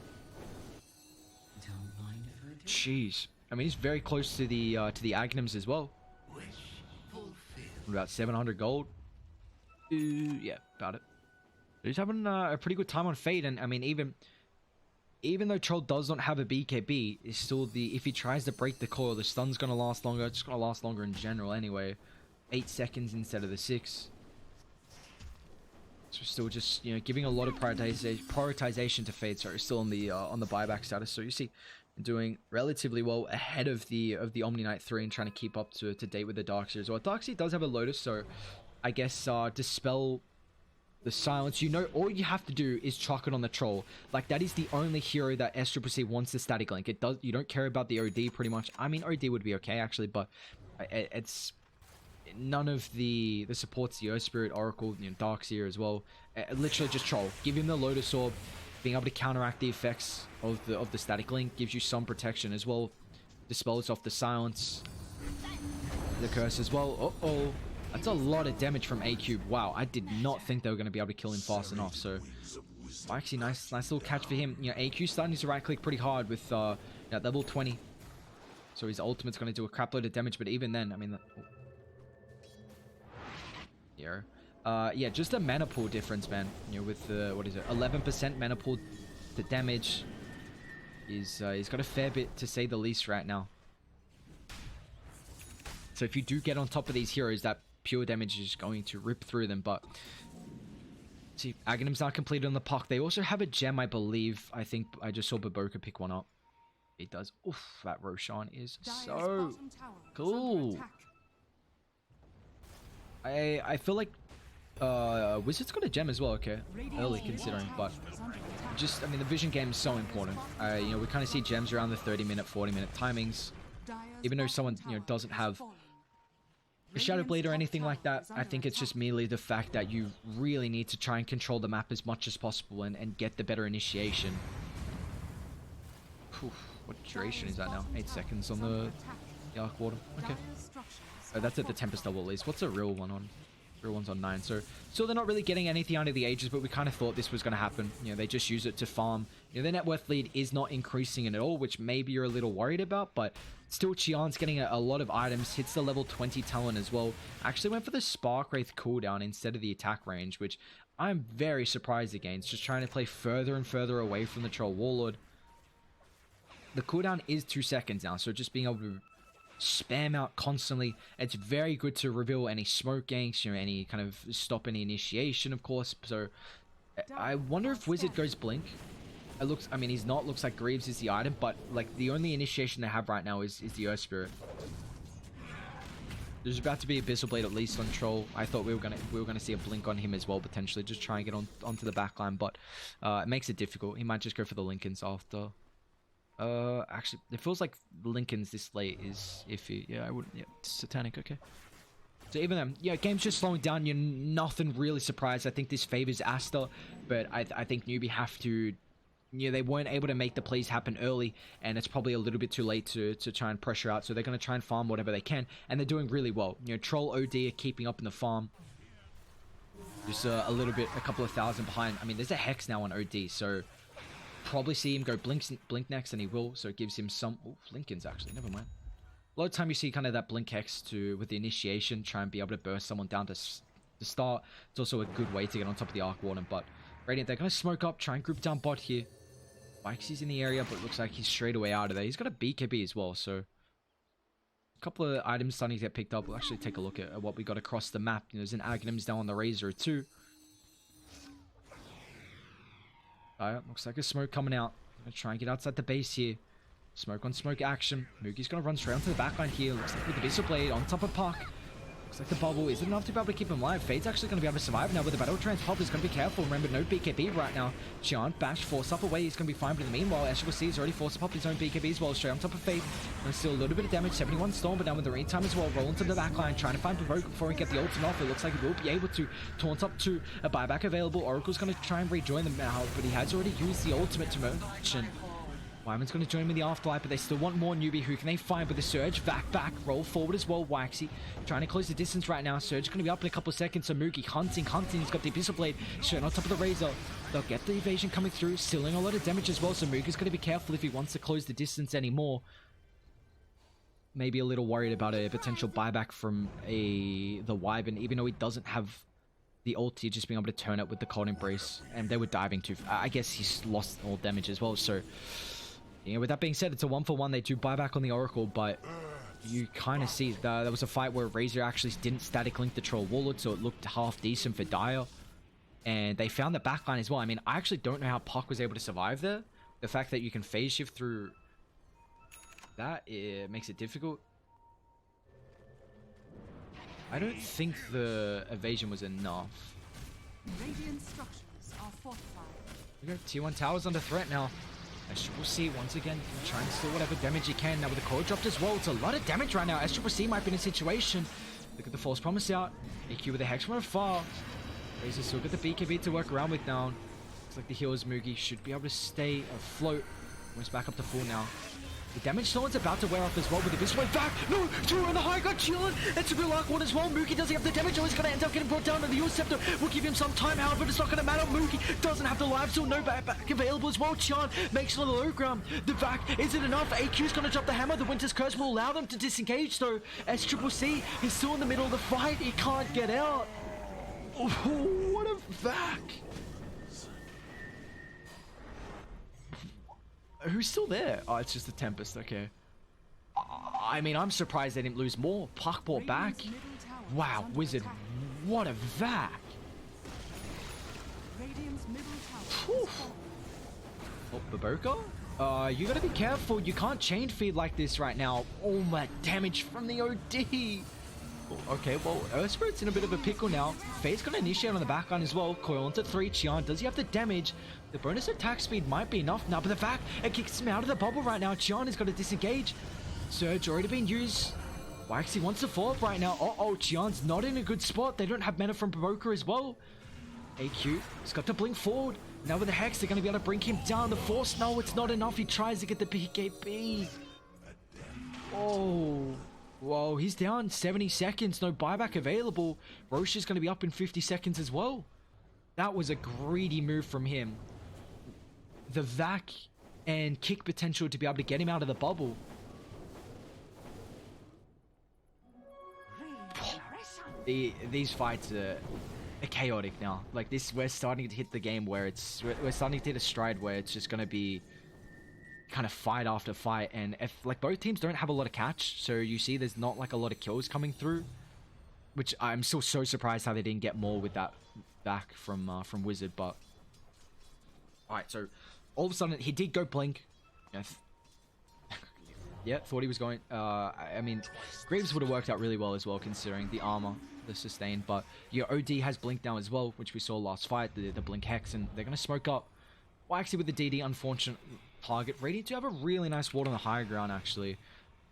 Jeez. I mean, he's very close to the Agnums as well. About 700 gold. Yeah, about it. He's having a pretty good time on Fate, and I mean, even though Troll does not have a BKB, it's still if he tries to break the coil, the stun's gonna last longer. It's gonna last longer in general anyway. 8 seconds instead of the 6. So we're still just, you know, giving a lot of prioritization to Fate. So we're still on the buyback status. So you see, doing relatively well ahead of the Omni Knight 3 and trying to keep up to date with the Darkseer as well. Darkseer does have a Lotus, so I guess Dispel the silence, you know, all you have to do is chalk it on the Troll. Like, that is the only hero that SCCC wants the static link. It does, you don't care about the OD pretty much. I mean, OD would be okay actually, but it's none of the supports, the Earth Spirit, Oracle, you know, Darkseer as well. Literally just Troll. Give him the Lotus Orb, being able to counteract the effects of the static link gives you some protection as well. Dispels off the silence, the curse as well. Uh-oh. That's a lot of damage from A-Cube. Wow, I did not think they were going to be able to kill him fast enough. So, actually, nice little catch for him. You know, A-Q starting to right-click pretty hard with at level 20. So his ultimate's going to do a crap load of damage. But even then, I mean, yeah, just a mana pool difference, man. You know, with the what is it, 11% mana pool to damage. He's got a fair bit to say the least right now. So if you do get on top of these heroes, that pure damage is going to rip through them. But see, Aghanim's not completed on the puck. They also have a gem, I believe. I think I just saw Baboka pick one up. It does. Oof, that Roshan is so cool. I feel like Wizard's got a gem as well. Okay, early considering, but just, I mean, the vision game is so important. You know, we kind of see gems around the 30-minute, 40-minute timings. Even though someone, you know, doesn't have a Shadow Blade or anything like that, I think it's just merely the fact that you really need to try and control the map as much as possible and get the better initiation. Whew, what duration is that now? 8 seconds on the Arc Warden. Okay. Oh, that's at the Tempest double at least. What's the real one on? Real one's on 9. So they're not really getting anything out of the Aegis, but we kind of thought this was going to happen. You know, they just use it to farm. You know, their net worth lead is not increasing at all, which maybe you're a little worried about, but still Qian's getting a lot of items, hits the level 20 talent as well. Actually went for the Spark Wraith cooldown instead of the attack range, which I'm very surprised against. Just trying to play further and further away from the Troll Warlord. The cooldown is 2 seconds now, so just being able to spam out constantly. It's very good to reveal any smoke ganks, you know, any kind of stop any initiation, of course. So I wonder if Wizard goes Blink. It looks, I mean, he's not. Looks like Greaves is the item, but like the only initiation they have right now is the Earth Spirit. There's about to be Abyssal Blade at least on Troll. I thought we were gonna see a Blink on him as well, potentially, just try and get onto the backline, but it makes it difficult. He might just go for the Lincolns after. Actually, it feels like Lincoln's this late is iffy. Yeah, I wouldn't. Yeah, Satanic. Okay. So even then, yeah, game's just slowing down. You're nothing really surprised. I think this favors Aster, but I think Newbee have to. You know, they weren't able to make the plays happen early, and it's probably a little bit too late to try and pressure out. So they're going to try and farm whatever they can, and they're doing really well. You know, Troll OD are keeping up in the farm. Just a little bit, a couple of thousand behind. I mean, there's a Hex now on OD, so probably see him go blink next, and he will. So it gives him some. Oh, Lincoln's actually. Never mind. A lot of time you see kind of that blink Hex with the initiation, try and be able to burst someone down to start. It's also a good way to get on top of the Arc Warden, but Radiant, they're going to smoke up, try and group down bot here. Bikes in the area, but it looks like he's straight away out of there. He's got a BKB as well, so a couple of items starting to get picked up. We'll actually take a look at what we got across the map. You know, there's an Aghanims down on the Razor too. Looks like a smoke coming out. Gonna try and get outside the base here. Smoke on smoke action. Moogie's gonna run straight onto the backline here. Looks like with the Abyssal Blade on top of Puck. Looks like the bubble isn't enough to be able to keep him alive. Fade's actually going to be able to survive now with the Battle Trance Pop. He's going to be careful. Remember, no BKB right now. Qian, bash, force up away. He's going to be fine. But in the meanwhile, SCCC has already forced up his own BKB as well. Straight on top of Fade. And still a little bit of damage. 71 Storm, but down with the rain time as well. Roll into the backline. Trying to find Provoke before he get the ultimate off. It looks like he will be able to. Taunt up to a buyback available. Oracle's going to try and rejoin them now, but he has already used the ultimate to motion. Wyman's going to join him in the afterlife, but they still want more. Newbee. Who can they find with the Surge? Back, roll forward as well. Waxy trying to close the distance right now. Surge going to be up in a couple of seconds. So Moogie hunting. He's got the Abyssal Blade straight on top of the Razor. They'll get the evasion coming through, stealing a lot of damage as well. So Moogie's going to be careful if he wants to close the distance anymore. Maybe a little worried about a potential buyback from the Wyvern, even though he doesn't have the ulti just being able to turn it with the cold embrace, and they were diving too. I guess he's lost all damage as well. So, with that being said, it's a 1-for-1. They do buy back on the Oracle, but you kind of see there was a fight where Razor actually didn't static link the Troll Warlord, so it looked half decent for Dire. And they found the backline as well. I mean, I actually don't know how Puck was able to survive there. The fact that you can phase shift through that, it makes it difficult. I don't think the evasion was enough. Radiant structures are fortified. We go. T1 Tower's under threat now. SCCC once again trying to steal whatever damage he can. Now with the core dropped as well, it's a lot of damage right now. SCCC might be in a situation. Look at the false promise out. EQ with the hex from afar. Razor still got the BKB to work around with now. Looks like the healers Mugi should be able to stay afloat. Almost back up to full now. The damage someone's about to wear off as well, but the Abyss went back. No, two on the high ground, chilling. It's a real arc one as well. Mookie doesn't have the damage, always gonna end up getting brought down, and the Eel Scepter will give him some time, however, it's not gonna matter. Mookie doesn't have the live, so no back available as well. Qian makes it on the low ground. The vac, is it enough? AQ's gonna drop the hammer. The Winter's Curse will allow them to disengage, though. SCCC is still in the middle of the fight. He can't get out. Oh, what a vac. Who's still there? Oh, it's just the Tempest, okay. I mean, I'm surprised they didn't lose more. Puck brought back. Wow, Wizard, what a vac. Oh, Baboka? You gotta be careful. You can't chain feed like this right now. Oh, my damage from the OD. Okay, well, Earth Spirit's in a bit of a pickle now. Fate's gonna initiate on the backline as well. Coil onto 3. Qian, does he have the damage? The bonus attack speed might be enough now, but the fact it kicks him out of the bubble right now. Qian has got to disengage. Surge already been used. Waxy wants to fall up right now. Uh-oh, Qian's not in a good spot. They don't have mana from Baroka as well. AQ has got to blink forward. Now with the Hex, they're going to be able to bring him down. The Force, no, it's not enough. He tries to get the BKB. Oh. Whoa, he's down 70 seconds. No buyback available. Roche is going to be up in 50 seconds as well. That was a greedy move from him. The vac and kick potential to be able to get him out of the bubble. These fights are chaotic now. Like this, we're starting to hit the game where we're starting to hit a stride where it's just going to be kind of fight after fight, and if like both teams don't have a lot of catch, so you see there's not like a lot of kills coming through, which I'm still so surprised how they didn't get more with that back from Wizard. But all right, so all of a sudden he did go blink. Yeah, thought he was going. I mean, Graves would have worked out really well as well considering the armor, the sustain. But your OD has blink now as well, which we saw last fight, the blink hex, and they're gonna smoke up. Well, actually with the DD, unfortunate target. Radiant do have a really nice ward on the higher ground, actually.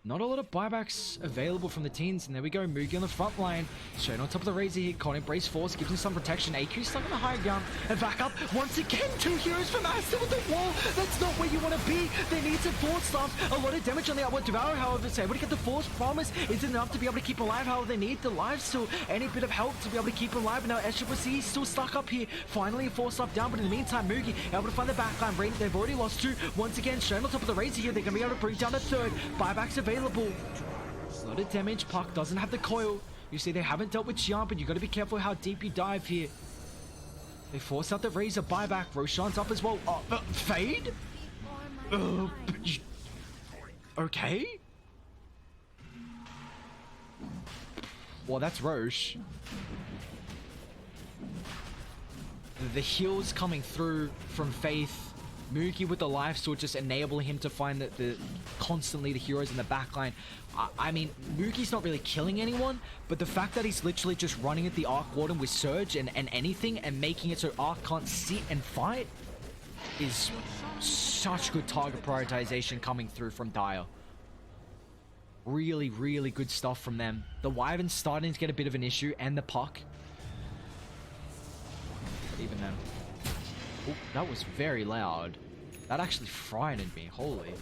Not a lot of buybacks available from the teens, and there we go. Mugi on the front line. Straight on top of the Razor here. Can't embrace Force, gives him some protection. AQ stuck on the high ground, and back up once again. 2 heroes from Aster with the wall. That's not where you want to be. They need some Force stuff. A lot of damage on the outward Devour, however, is able to get the Force promise. Is it enough to be able to keep alive? However, they need the life still. Any bit of help to be able to keep alive. And now SCCC is still stuck up here. Finally, Force up down, but in the meantime, Mugi able to find the backline. Radiant, they've already lost 2. Once again, straight on top of the Razor here. They're going to be able to bring down a 3rd. Buybacks available. A lot of damage. Puck doesn't have the coil. You see, they haven't dealt with Qian, but you got to be careful how deep you dive here. They force out the Razor buyback. Roshan's up as well. Fade? Okay. Well, that's Roche. The heals coming through from Faith. Mugi with the life sword just enabling him to find constantly the heroes in the backline. I mean, Mugi's not really killing anyone, but the fact that he's literally just running at the Arc Warden with Surge and anything and making it so Arc can't sit and fight is such good target prioritization coming through from Dire. Really, really good stuff from them. The Wyvern's starting to get a bit of an issue, and the Puck. But even then. Oh, that was very loud. That actually frightened me. Holy.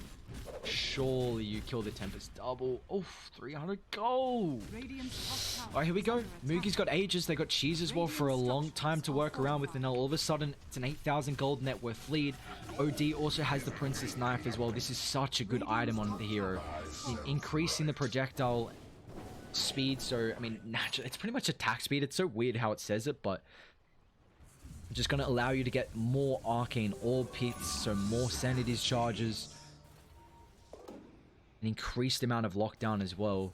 Surely you kill the Tempest double. Oh, 300 gold. Alright, here we go. Mugi's got Aegis. They got Cheese as well for a long time to work around with. And now all of a sudden, it's an 8,000 gold net worth lead. OD also has the Princess Knife as well. This is such a good item on the hero. Increasing the projectile speed. So, I mean, it's pretty much attack speed. It's so weird how it says it, but just going to allow you to get more arcane orb pits, so more sanities charges, an increased amount of lockdown as well.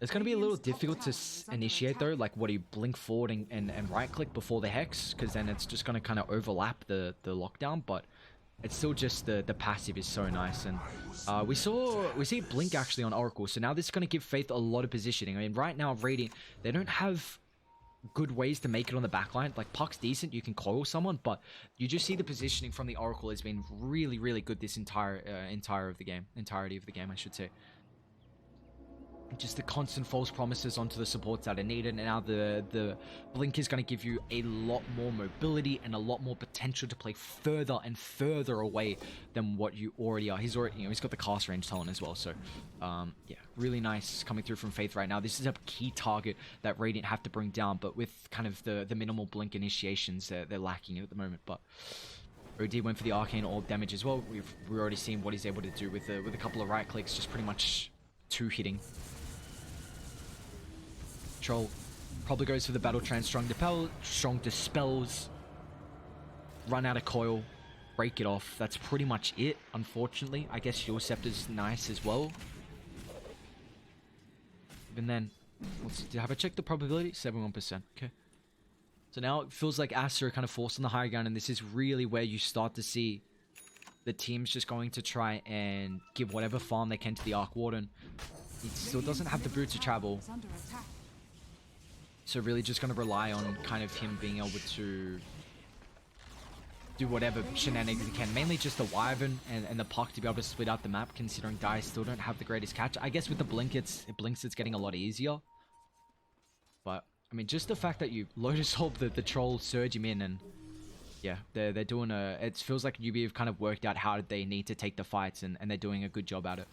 It's going to be a little difficult to initiate though, like what do you blink forward and right click before the hex, because then it's just going to kind of overlap the lockdown, but it's still just the passive is so nice. And we see blink actually on Oracle, so now this is going to give Faith a lot of positioning. I mean, right now Radiant, they don't have good ways to make it on the backline. Like Puck's decent, you can coil someone, but you just see the positioning from the Oracle has been really, really good this entirety of the game, I should say. Just the constant false promises onto the supports that are needed, and now the blink is going to give you a lot more mobility and a lot more potential to play further and further away than what you already are. He's already, you know, he's got the cast range talent as well, so yeah, really nice coming through from Faith right now. This is a key target that Radiant have to bring down, but with kind of the minimal blink initiations, they're lacking it at the moment. But OD went for the arcane orb damage as well. We've already seen what he's able to do with a couple of right clicks, just pretty much two hitting. Troll probably goes for the battle trance, strong dispels, run out of coil, break it off. That's pretty much it, unfortunately. I guess your scepter's nice as well. Even then, have I checked the probability? 71%. Okay. So now it feels like Aster are kind of forced on the high ground, and this is really where you start to see the team's just going to try and give whatever farm they can to the Arc Warden. He still doesn't have the boot to travel. So really just going to rely on kind of him being able to do whatever shenanigans he can. Mainly just the Wyvern and the Puck to be able to split out the map, considering Dire still don't have the greatest catch. I guess with the Blink, it's getting a lot easier. But, I mean, just the fact that you Lotus Orb the Troll, surge him in, and yeah, they're doing it feels like Newbee have kind of worked out how they need to take the fights, and they're doing a good job at it.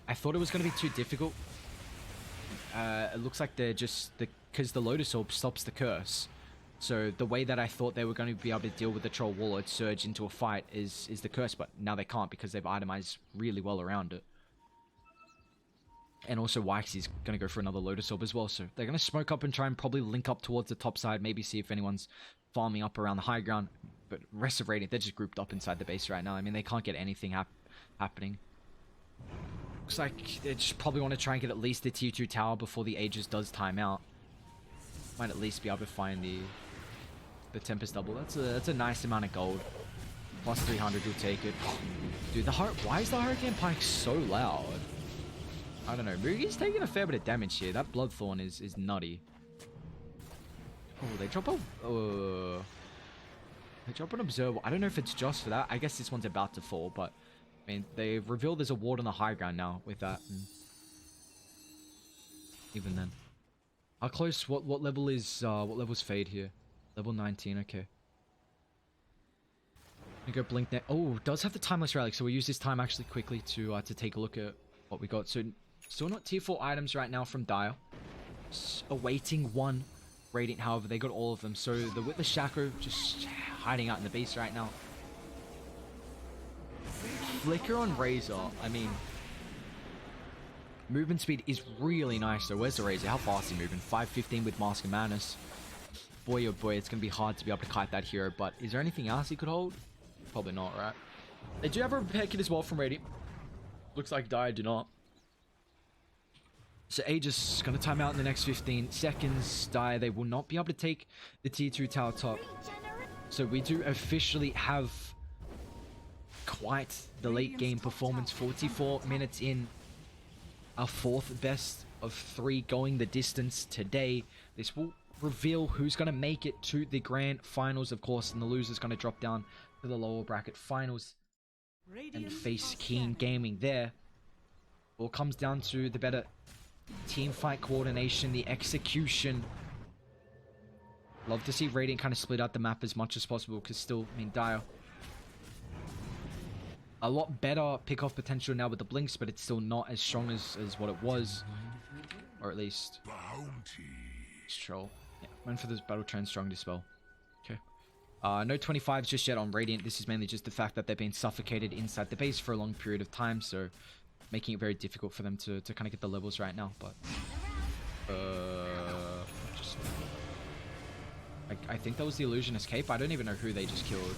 I thought it was going to be too difficult. It looks like they're just because the Lotus Orb stops the curse. So the way that I thought they were going to be able to deal with the Troll Warlord surge into a fight is the curse, but now they can't because they've itemized really well around it. And also Wyxie's going to go for another Lotus Orb as well, so they're going to smoke up and try and probably link up towards the top side, maybe see if anyone's farming up around the high ground. But rest of Radiant, they're just grouped up inside the base right now. I mean, they can't get anything happening. Looks like they just probably want to try and get at least the tier 2 tower before the Aegis does time out. Might at least be able to find the Tempest double. That's a nice amount of gold. Plus 300, you'll take it. Dude, why is the Hurricane Pike so loud? I don't know. Mugi's taking a fair bit of damage here. That Bloodthorn is nutty. Oh, they drop an Observer. I don't know if it's just for that. I guess this one's about to fall, but I mean, they've revealed there's a ward on the high ground now with that. And even then, how close? What level is what level's Fade here? Level 19. Okay. I'm gonna go blink net. Oh, does have the timeless relic, so we'll use this time actually quickly to take a look at what we got. So still not tier 4 items right now from Dire. Just awaiting one Radiant, however, they got all of them. So the Witless Shaco just hiding out in the base right now. Flicker on Razor, I mean, movement speed is really nice though. Where's the Razor? How fast is he moving? 515 with Mask of Madness. Boy oh boy, it's going to be hard to be able to kite that hero, but is there anything else he could hold? Probably not, right? They do have a repair kit as well from Radiant. Looks like Dire do not. So Aegis is going to time out in the next 15 seconds. Dire, they will not be able to take the tier 2 tower top. So we do officially have quite the late game performance. 44 minutes in, our 4th best of 3 going the distance today. This will reveal who's going to make it to the grand finals, of course, and the loser's going to drop down to the lower bracket finals and face Keen Gaming there. All comes down to the better team fight coordination, the execution. Love to see Radiant kind of split out the map as much as possible, because still, I mean, Dire, a lot better pick-off potential now with the blinks, but it's still not as strong as what it was. Or at least it's Troll. Yeah, went for this Battle Trend Strong Dispel. Okay. No 25s just yet on Radiant. This is mainly just the fact that they've been suffocated inside the base for a long period of time, so making it very difficult for them to kind of get the levels right now. But just I think that was the Illusionist Cape. I don't even know who they just killed.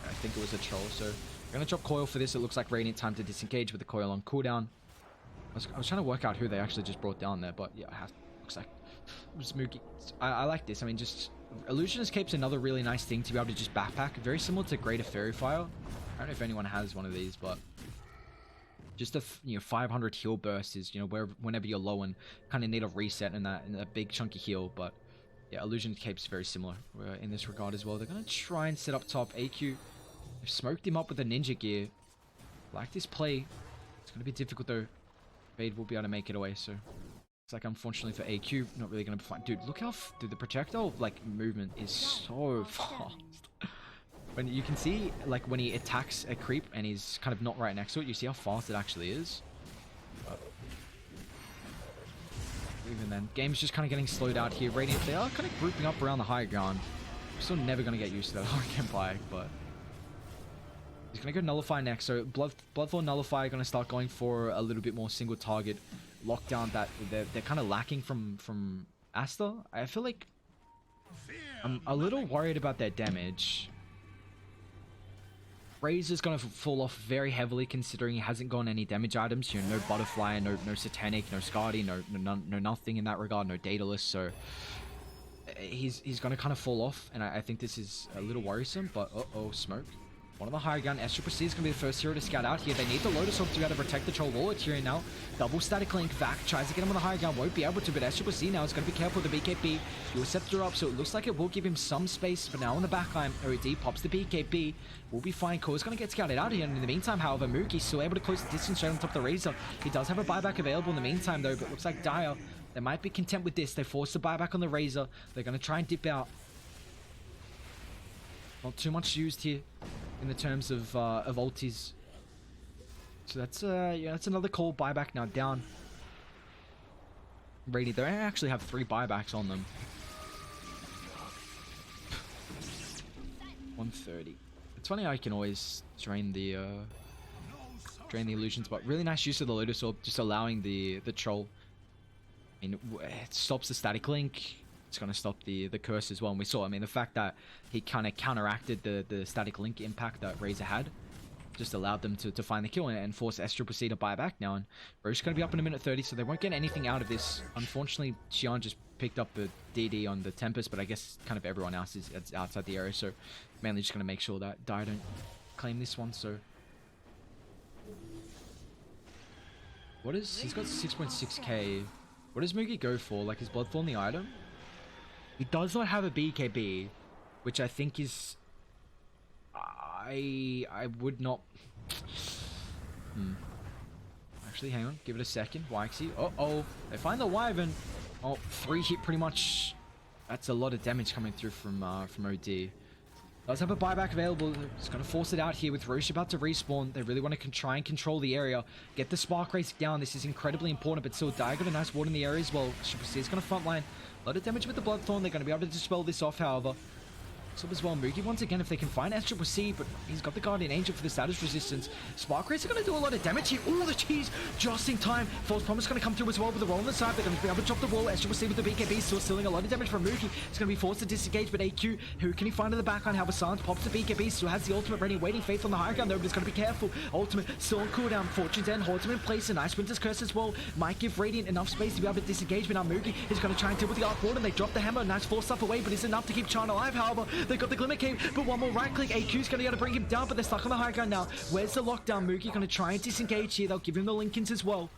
I think it was a troll. So we're gonna drop coil for this. It looks like Radiant time to disengage with the coil on cooldown. I was trying to work out who they actually just brought down there, but yeah, looks like it was Mookie. I like this. I mean, just Illusionist Cape's another really nice thing to be able to just backpack. Very similar to Greater Fairy Fire. I don't know if anyone has one of these, but just a 500 heal burst is whenever you're low and kind of need a reset and a big chunky heal. But yeah, Illusionist Cape's very similar in this regard as well. They're gonna try and set up top. AQ, they've smoked him up with the ninja gear. Like this play, it's gonna be difficult though. Fade will be able to make it away, so it's like unfortunately for AQ, not really gonna be fine. Dude, look how dude, the projectile like movement is so fast. When you can see like when he attacks a creep and he's kind of not right next to it, you see how fast it actually is. Even then, game's just kind of getting slowed out here. Radiant, they are kind of grouping up around the high ground. I'm still never gonna get used to that hard bike, but he's gonna go Nullify next. So Bloodthorn Nullify gonna start going for a little bit more single target lockdown that they're kind of lacking from Aster. I feel like I'm a little worried about their damage. Razor's gonna fall off very heavily considering he hasn't gotten any damage items. No Butterfly, no Satanic, no Scardy, no nothing in that regard, no Daedalus. So he's gonna kind of fall off, and I think this is a little worrisome. But smoke. One of the higher gun, Aster is going to be the first hero to scout out here. They need the Lotus Orb to be able to protect the Troll Wall. It's here now. Double static link. Vac tries to get him on the higher gun. Won't be able to, but Aster now is going to be careful with the BKB. He'll Scepter up, so it looks like it will give him some space. But now on the backline, OD pops the BKB. We'll be fine. Core's going to get scouted out here. And in the meantime, however, Mookie's still able to close the distance straight on top of the Razor. He does have a buyback available in the meantime, though, but looks like Dire, they might be content with this. They forced the buyback on the Razor. They're going to try and dip out. Not too much used here in the terms of ultis. So that's that's another call. Buyback now down. Radiant, they actually have 3 buybacks on them. 130. It's funny how you can always drain the illusions, but really nice use of the Lotus Orb, just allowing the troll. I mean, it stops the static link. It's going to stop the curse as well. And we saw, I mean, the fact that he kind of counteracted the static link impact that Razor had just allowed them to find the kill and force Aster to buy back now. And Roche's going to be up in a minute 30, so they won't get anything out of this. Unfortunately, Xian just picked up a DD on the Tempest, but I guess kind of everyone else is outside the area, so mainly just going to make sure that Dire don't claim this one. So what is, he's got 6.6k. What does Moogie go for? Like, is Bloodthorn the item? He does not have a BKB, which I think is... I would not... Actually, hang on. Give it a second. Wyxie. They find the Wyvern. 3 hit pretty much. That's a lot of damage coming through from OD. Does have a buyback available. It's going to force it out here with Roche about to respawn. They really want to try and control the area. Get the Spark Race down. This is incredibly important, but still, Dire got a nice ward in the area as well. Is going to frontline. A lot of damage with the Bloodthorn. They're going to be able to dispel this off, however. So as well, Moogie once again, if they can find SCC, but he's got the Guardian Angel for the status resistance. Spark Race are going to do a lot of damage here. Oh, the cheese just in time. False Promise going to come through as well with the roll on the side. They're going to be able to drop the wall. SCC with the BKB still stealing a lot of damage from Moogie. He's going to be forced to disengage, but AQ, who can he find in the backline? However, Silence pops the BKB, still has the ultimate ready, waiting Faith on the high ground though, but he's going to be careful. Ultimate still on cooldown. Fortune's End holds him in place. A nice Winter's Curse as well. Might give Radiant enough space to be able to disengage, but now Moogie is going to try and deal with the Arc Ward, and they drop the hammer. Nice force stuff away, but it's enough to keep Chan alive. However, they've got the Glimmer Cape. But one more right click, AQ's going to be able to bring him down, but they're stuck on the high ground now. Where's the lockdown? Moogie going to try and disengage here. They'll give him the Linkins as well.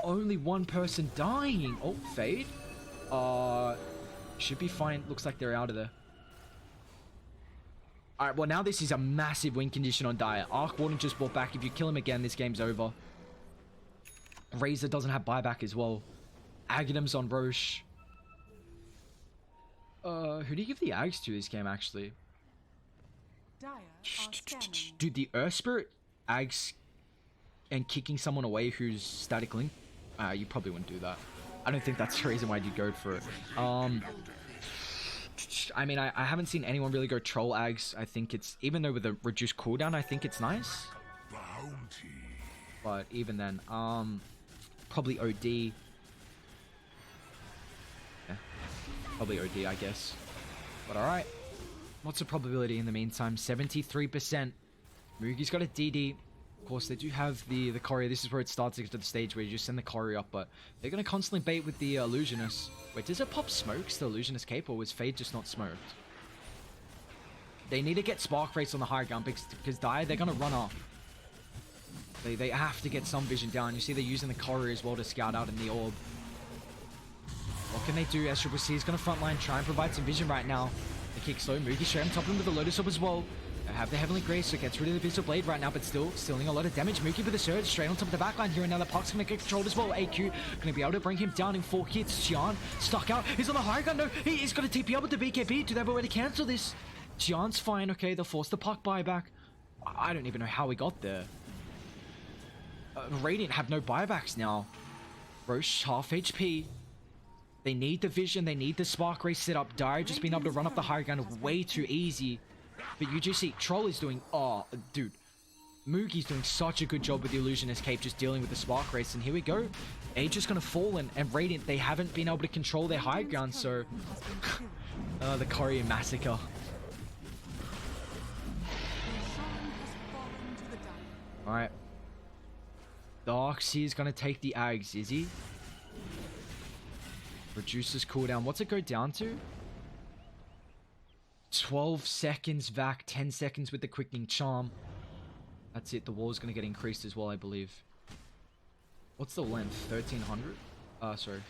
Only one person dying. Oh, Fade. Should be fine. Looks like they're out of there. Alright, well now this is a massive win condition on Dire. Arc Warden just brought back. If you kill him again, this game's over. Razor doesn't have buyback as well. Aghanim's on Roche. Who do you give the Ags to this game, actually? Dude, the Earth Spirit, Ags, and kicking someone away who's static link? You probably wouldn't do that. I don't think that's the reason why you'd go for it. I mean, I haven't seen anyone really go troll Ags. I think it's, even though with a reduced cooldown, I think it's nice. But even then, probably OD. Yeah, probably OD, I guess. But alright. What's the probability in the meantime? 73%. Mugi's got a DD. Of course, they do have the courier. This is where it starts to get to the stage where you just send the courier up, but they're going to constantly bait with the illusionist. Wait, does it pop smokes, the illusionist cape, or was Fade just not smoked? They need to get spark rates on the high ground because they're going to run off. They have to get some vision down. You see they're using the courier as well to scout out in the orb. What can they do? SCCC is going to frontline, try and provide some vision right now. The kick slow, Mugi straight on top of him with the Lotus Orb as well. They have the Heavenly Grace, so it gets rid of the Visible Blade right now, but still stealing a lot of damage. Mugi with the surge straight on top of the backline here, and now the Puck's going to get controlled as well. AQ going to be able to bring him down in 4 hits. Xian stuck out. He's on the high ground. No, he is going to TP up with the BKB. Do they have a way to cancel this? Xian's fine. Okay, they'll force the Puck buyback. I don't even know how we got there. Radiant have no buybacks now. Roche half HP. They need the vision. They need the spark race set up. Dire just being able to run up the high ground way too easy. But you just see Troll is doing... Oh, dude. Mugi's doing such a good job with the Illusionist Cape just dealing with the spark race. And here we go. Age is going to fall in. And Radiant, they haven't been able to control their high ground. So... the Courier Massacre. Alright. Darkseer is going to take the Ags, is he? Reduces cooldown. What's it go down to? 12 seconds back, 10 seconds with the Quickening Charm. That's it. The wall is going to get increased as well, I believe. What's the length? 1300? Sorry.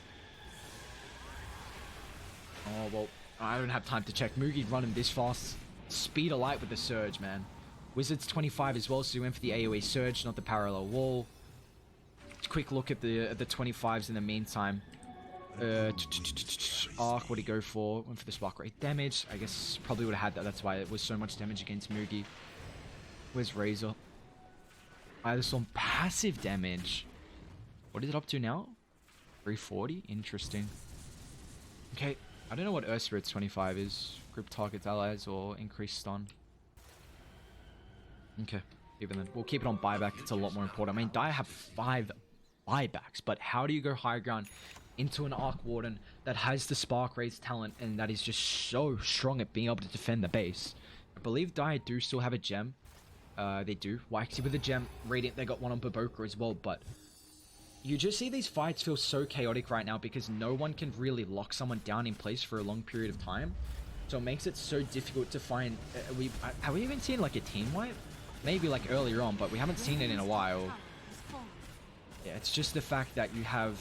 Oh, well, I don't have time to check. Mugi's running this fast. Speed of light with the Surge, man. Wizard's 25 as well, so he went for the AoE Surge, not the Parallel Wall. Quick look at the 25s in the meantime. Arc, what did he go for? Went for the spark rate damage. I guess probably would have had that. That's why it was so much damage against Mugi. Where's Razor? Either some passive damage. What is it up to now? 340? Interesting. Okay. I don't know what Earth Spirit's 25 is. Grip targets allies or increased stun. Okay. Even then. We'll keep it on buyback. It's a lot more important. I mean, Dire have 5 buybacks, but how do you go high ground into an Arc Warden that has the Spark Raise talent and that is just so strong at being able to defend the base? I believe Dire do still have a gem. They do. Waxy with a gem. Radiant, they got one on Baboka as well, but you just see these fights feel so chaotic right now because no one can really lock someone down in place for a long period of time. So it makes it so difficult to find... have we even seen like a team wipe? Maybe like earlier on, but we haven't seen it in a while. Yeah, it's just the fact that you have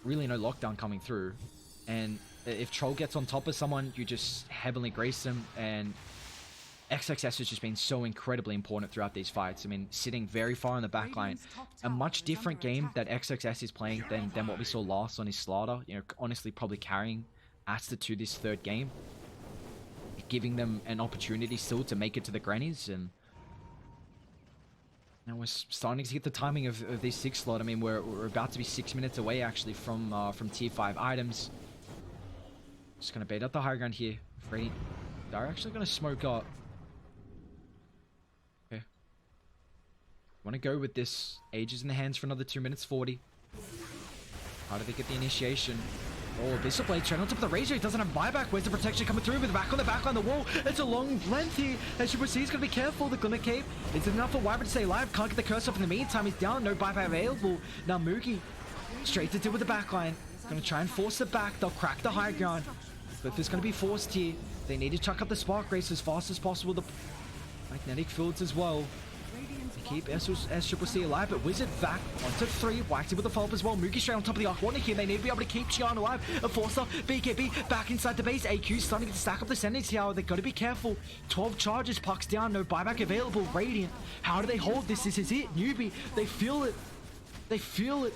really no lockdown coming through. And if Troll gets on top of someone, you just heavily grace them. And XXS has just been so incredibly important throughout these fights. I mean, sitting very far in the back line. A much different game that XXS is playing than what we saw last on his StarLadder. You know, honestly, probably carrying Aster to this third game. Giving them an opportunity still to make it to the grannies. And now we're starting to get the timing of this 6 slot. I mean, we're about to be 6 minutes away actually from tier 5 items. Just gonna bait up the high ground here. Freddy, they're actually gonna smoke up. Okay. Want to go with this? Ages in the hands for another 2 minutes 40. How do they get the initiation? Oh, Visible Blade straight on top of the Razor. He doesn't have buyback. Where's the protection coming through? With the back on the wall. It's a long length here. As you proceed, he's going to be careful. The Glimmer Cape is enough for Wyvern to stay alive. Can't get the curse off in the meantime. He's down. No buyback available. Now Mugi straight to deal with the backline. Going to try and force it back. They'll crack the high ground. But if it's going to be forced here, they need to chuck up the Spark Race as fast as possible. The Magnetic Fields as well. Keep SCCC alive, but Wizard back onto 3. Waxy with the follow-up as well. Mugi straight on top of the Arc Warden here. They need to be able to keep Xian alive. A force up. BKB back inside the base. AQ starting to stack up the Ascendancy Tower. They've got to be careful. 12 charges. Pucks down. No buyback available. Radiant. How do they hold this? This is it. Newbee. They feel it. They feel it.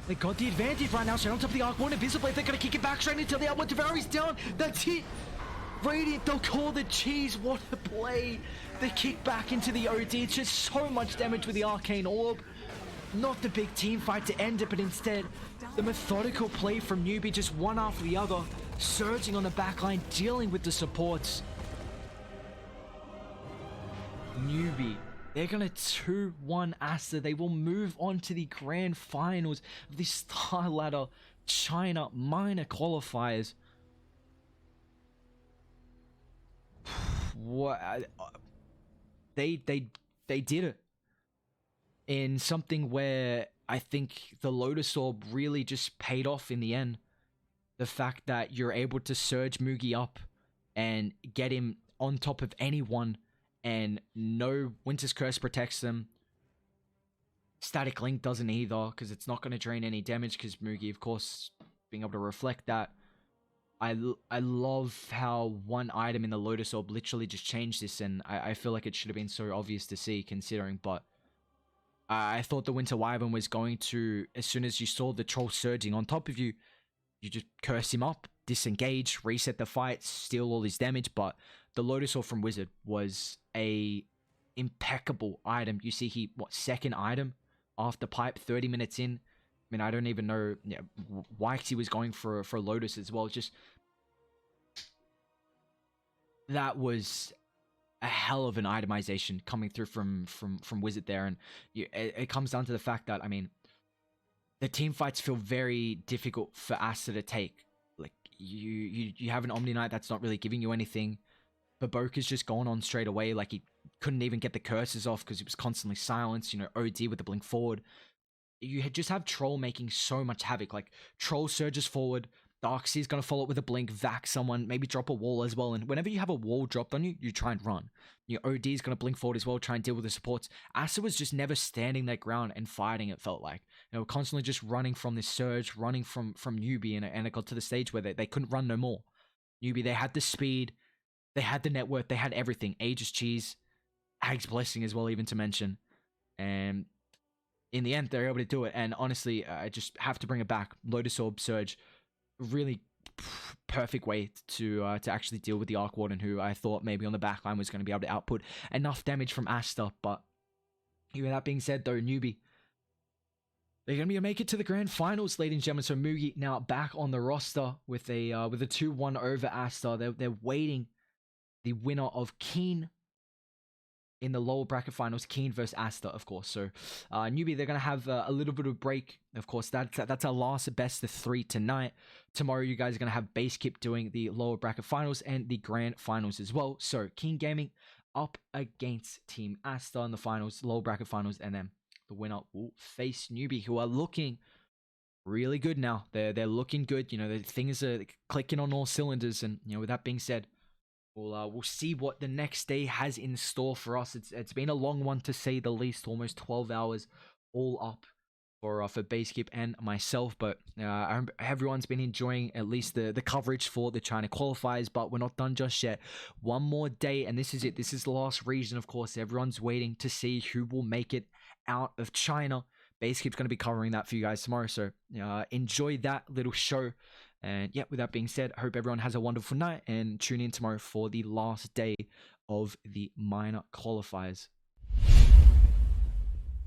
They got the advantage right now. Straight on top of the Arc Warden. Visible. They're going to kick it back straight until the outward Tavari's down. That's it. Radiant, they'll call the cheese. What a play. They kick back into the OD. It's just so much damage with the Arcane Orb. Not the big team fight to end it, but instead, the methodical play from Newbee, just one after the other, surging on the backline, dealing with the supports. Newbee They're going to 2-1 Aster. They will move on to the grand finals of the StarLadder China minor qualifiers. What? They did it in something where I think the Lotus Orb really just paid off in the end. The fact that you're able to surge Mugi up and get him on top of anyone, and no Winter's Curse protects them. Static Link doesn't either, because it's not going to drain any damage, because Mugi, of course, being able to reflect that. I love how one item in the Lotus Orb literally just changed this, and I feel like it should have been so obvious to see, considering, but I thought the Winter Wyvern was going to, as soon as you saw the Troll surging on top of you, you just curse him up, disengage, reset the fight, steal all his damage, but the Lotus Orb from Wizard was a impeccable item. You see he, second item after Pipe, 30 minutes in. I mean, I don't even know, Wixie was going for Lotus as well. Just, that was a hell of an itemization coming through from Wizard there, and it comes down to the fact that, I mean, the team fights feel very difficult for Aster to take. Like, you have an Omni Knight that's not really giving you anything. Baboka's just gone on straight away. Like, he couldn't even get the curses off because he was constantly silenced. You know, OD with the blink forward. You just have Troll making so much havoc. Like, Troll surges forward. Darkseid's going to follow it with a blink, vac someone, maybe drop a wall as well. And whenever you have a wall dropped on you, you try and run. Your OD's going to blink forward as well, try and deal with the supports. Aster was just never standing their ground and fighting, it felt like. You know, constantly just running from this surge, running from Newbee, and it got to the stage where they couldn't run no more. Newbee, they had the speed, they had the net worth, they had everything. Aegis Cheese, Hag's Blessing as well, even to mention. And in the end, they're able to do it. And honestly, I just have to bring it back. Lotus Orb Surge, really perfect way to actually deal with the Arc Warden, who I thought maybe on the backline was going to be able to output enough damage from Aster. But with that being said, though, Newbee, they're going to be able to make it to the grand finals, ladies and gentlemen. So Mugi now back on the roster with a 2-1 over Aster. They're waiting the winner of Keen in the lower bracket finals, Keen versus Aster, of course. So Newbee, they're going to have a little bit of break. Of course, that's our last best of 3 tonight. Tomorrow, you guys are going to have Base Kip doing the lower bracket finals and the grand finals as well. So Keen Gaming up against Team Aster in the finals, lower bracket finals, and then the winner will face Newbee, who are looking really good now. They're looking good. You know, the things are clicking on all cylinders. And, you know, with that being said, we'll see what the next day has in store for us. It's been a long one, to say the least, almost 12 hours all up for Basekip and myself, but everyone's been enjoying at least the coverage for the China qualifiers, but we're not done just yet. One more day, and this is it. This is the last region, of course. Everyone's waiting to see who will make it out of China. Basekip's going to be covering that for you guys tomorrow, so enjoy that little show. And yeah, with that being said, I hope everyone has a wonderful night, and tune in tomorrow for the last day of the minor qualifiers.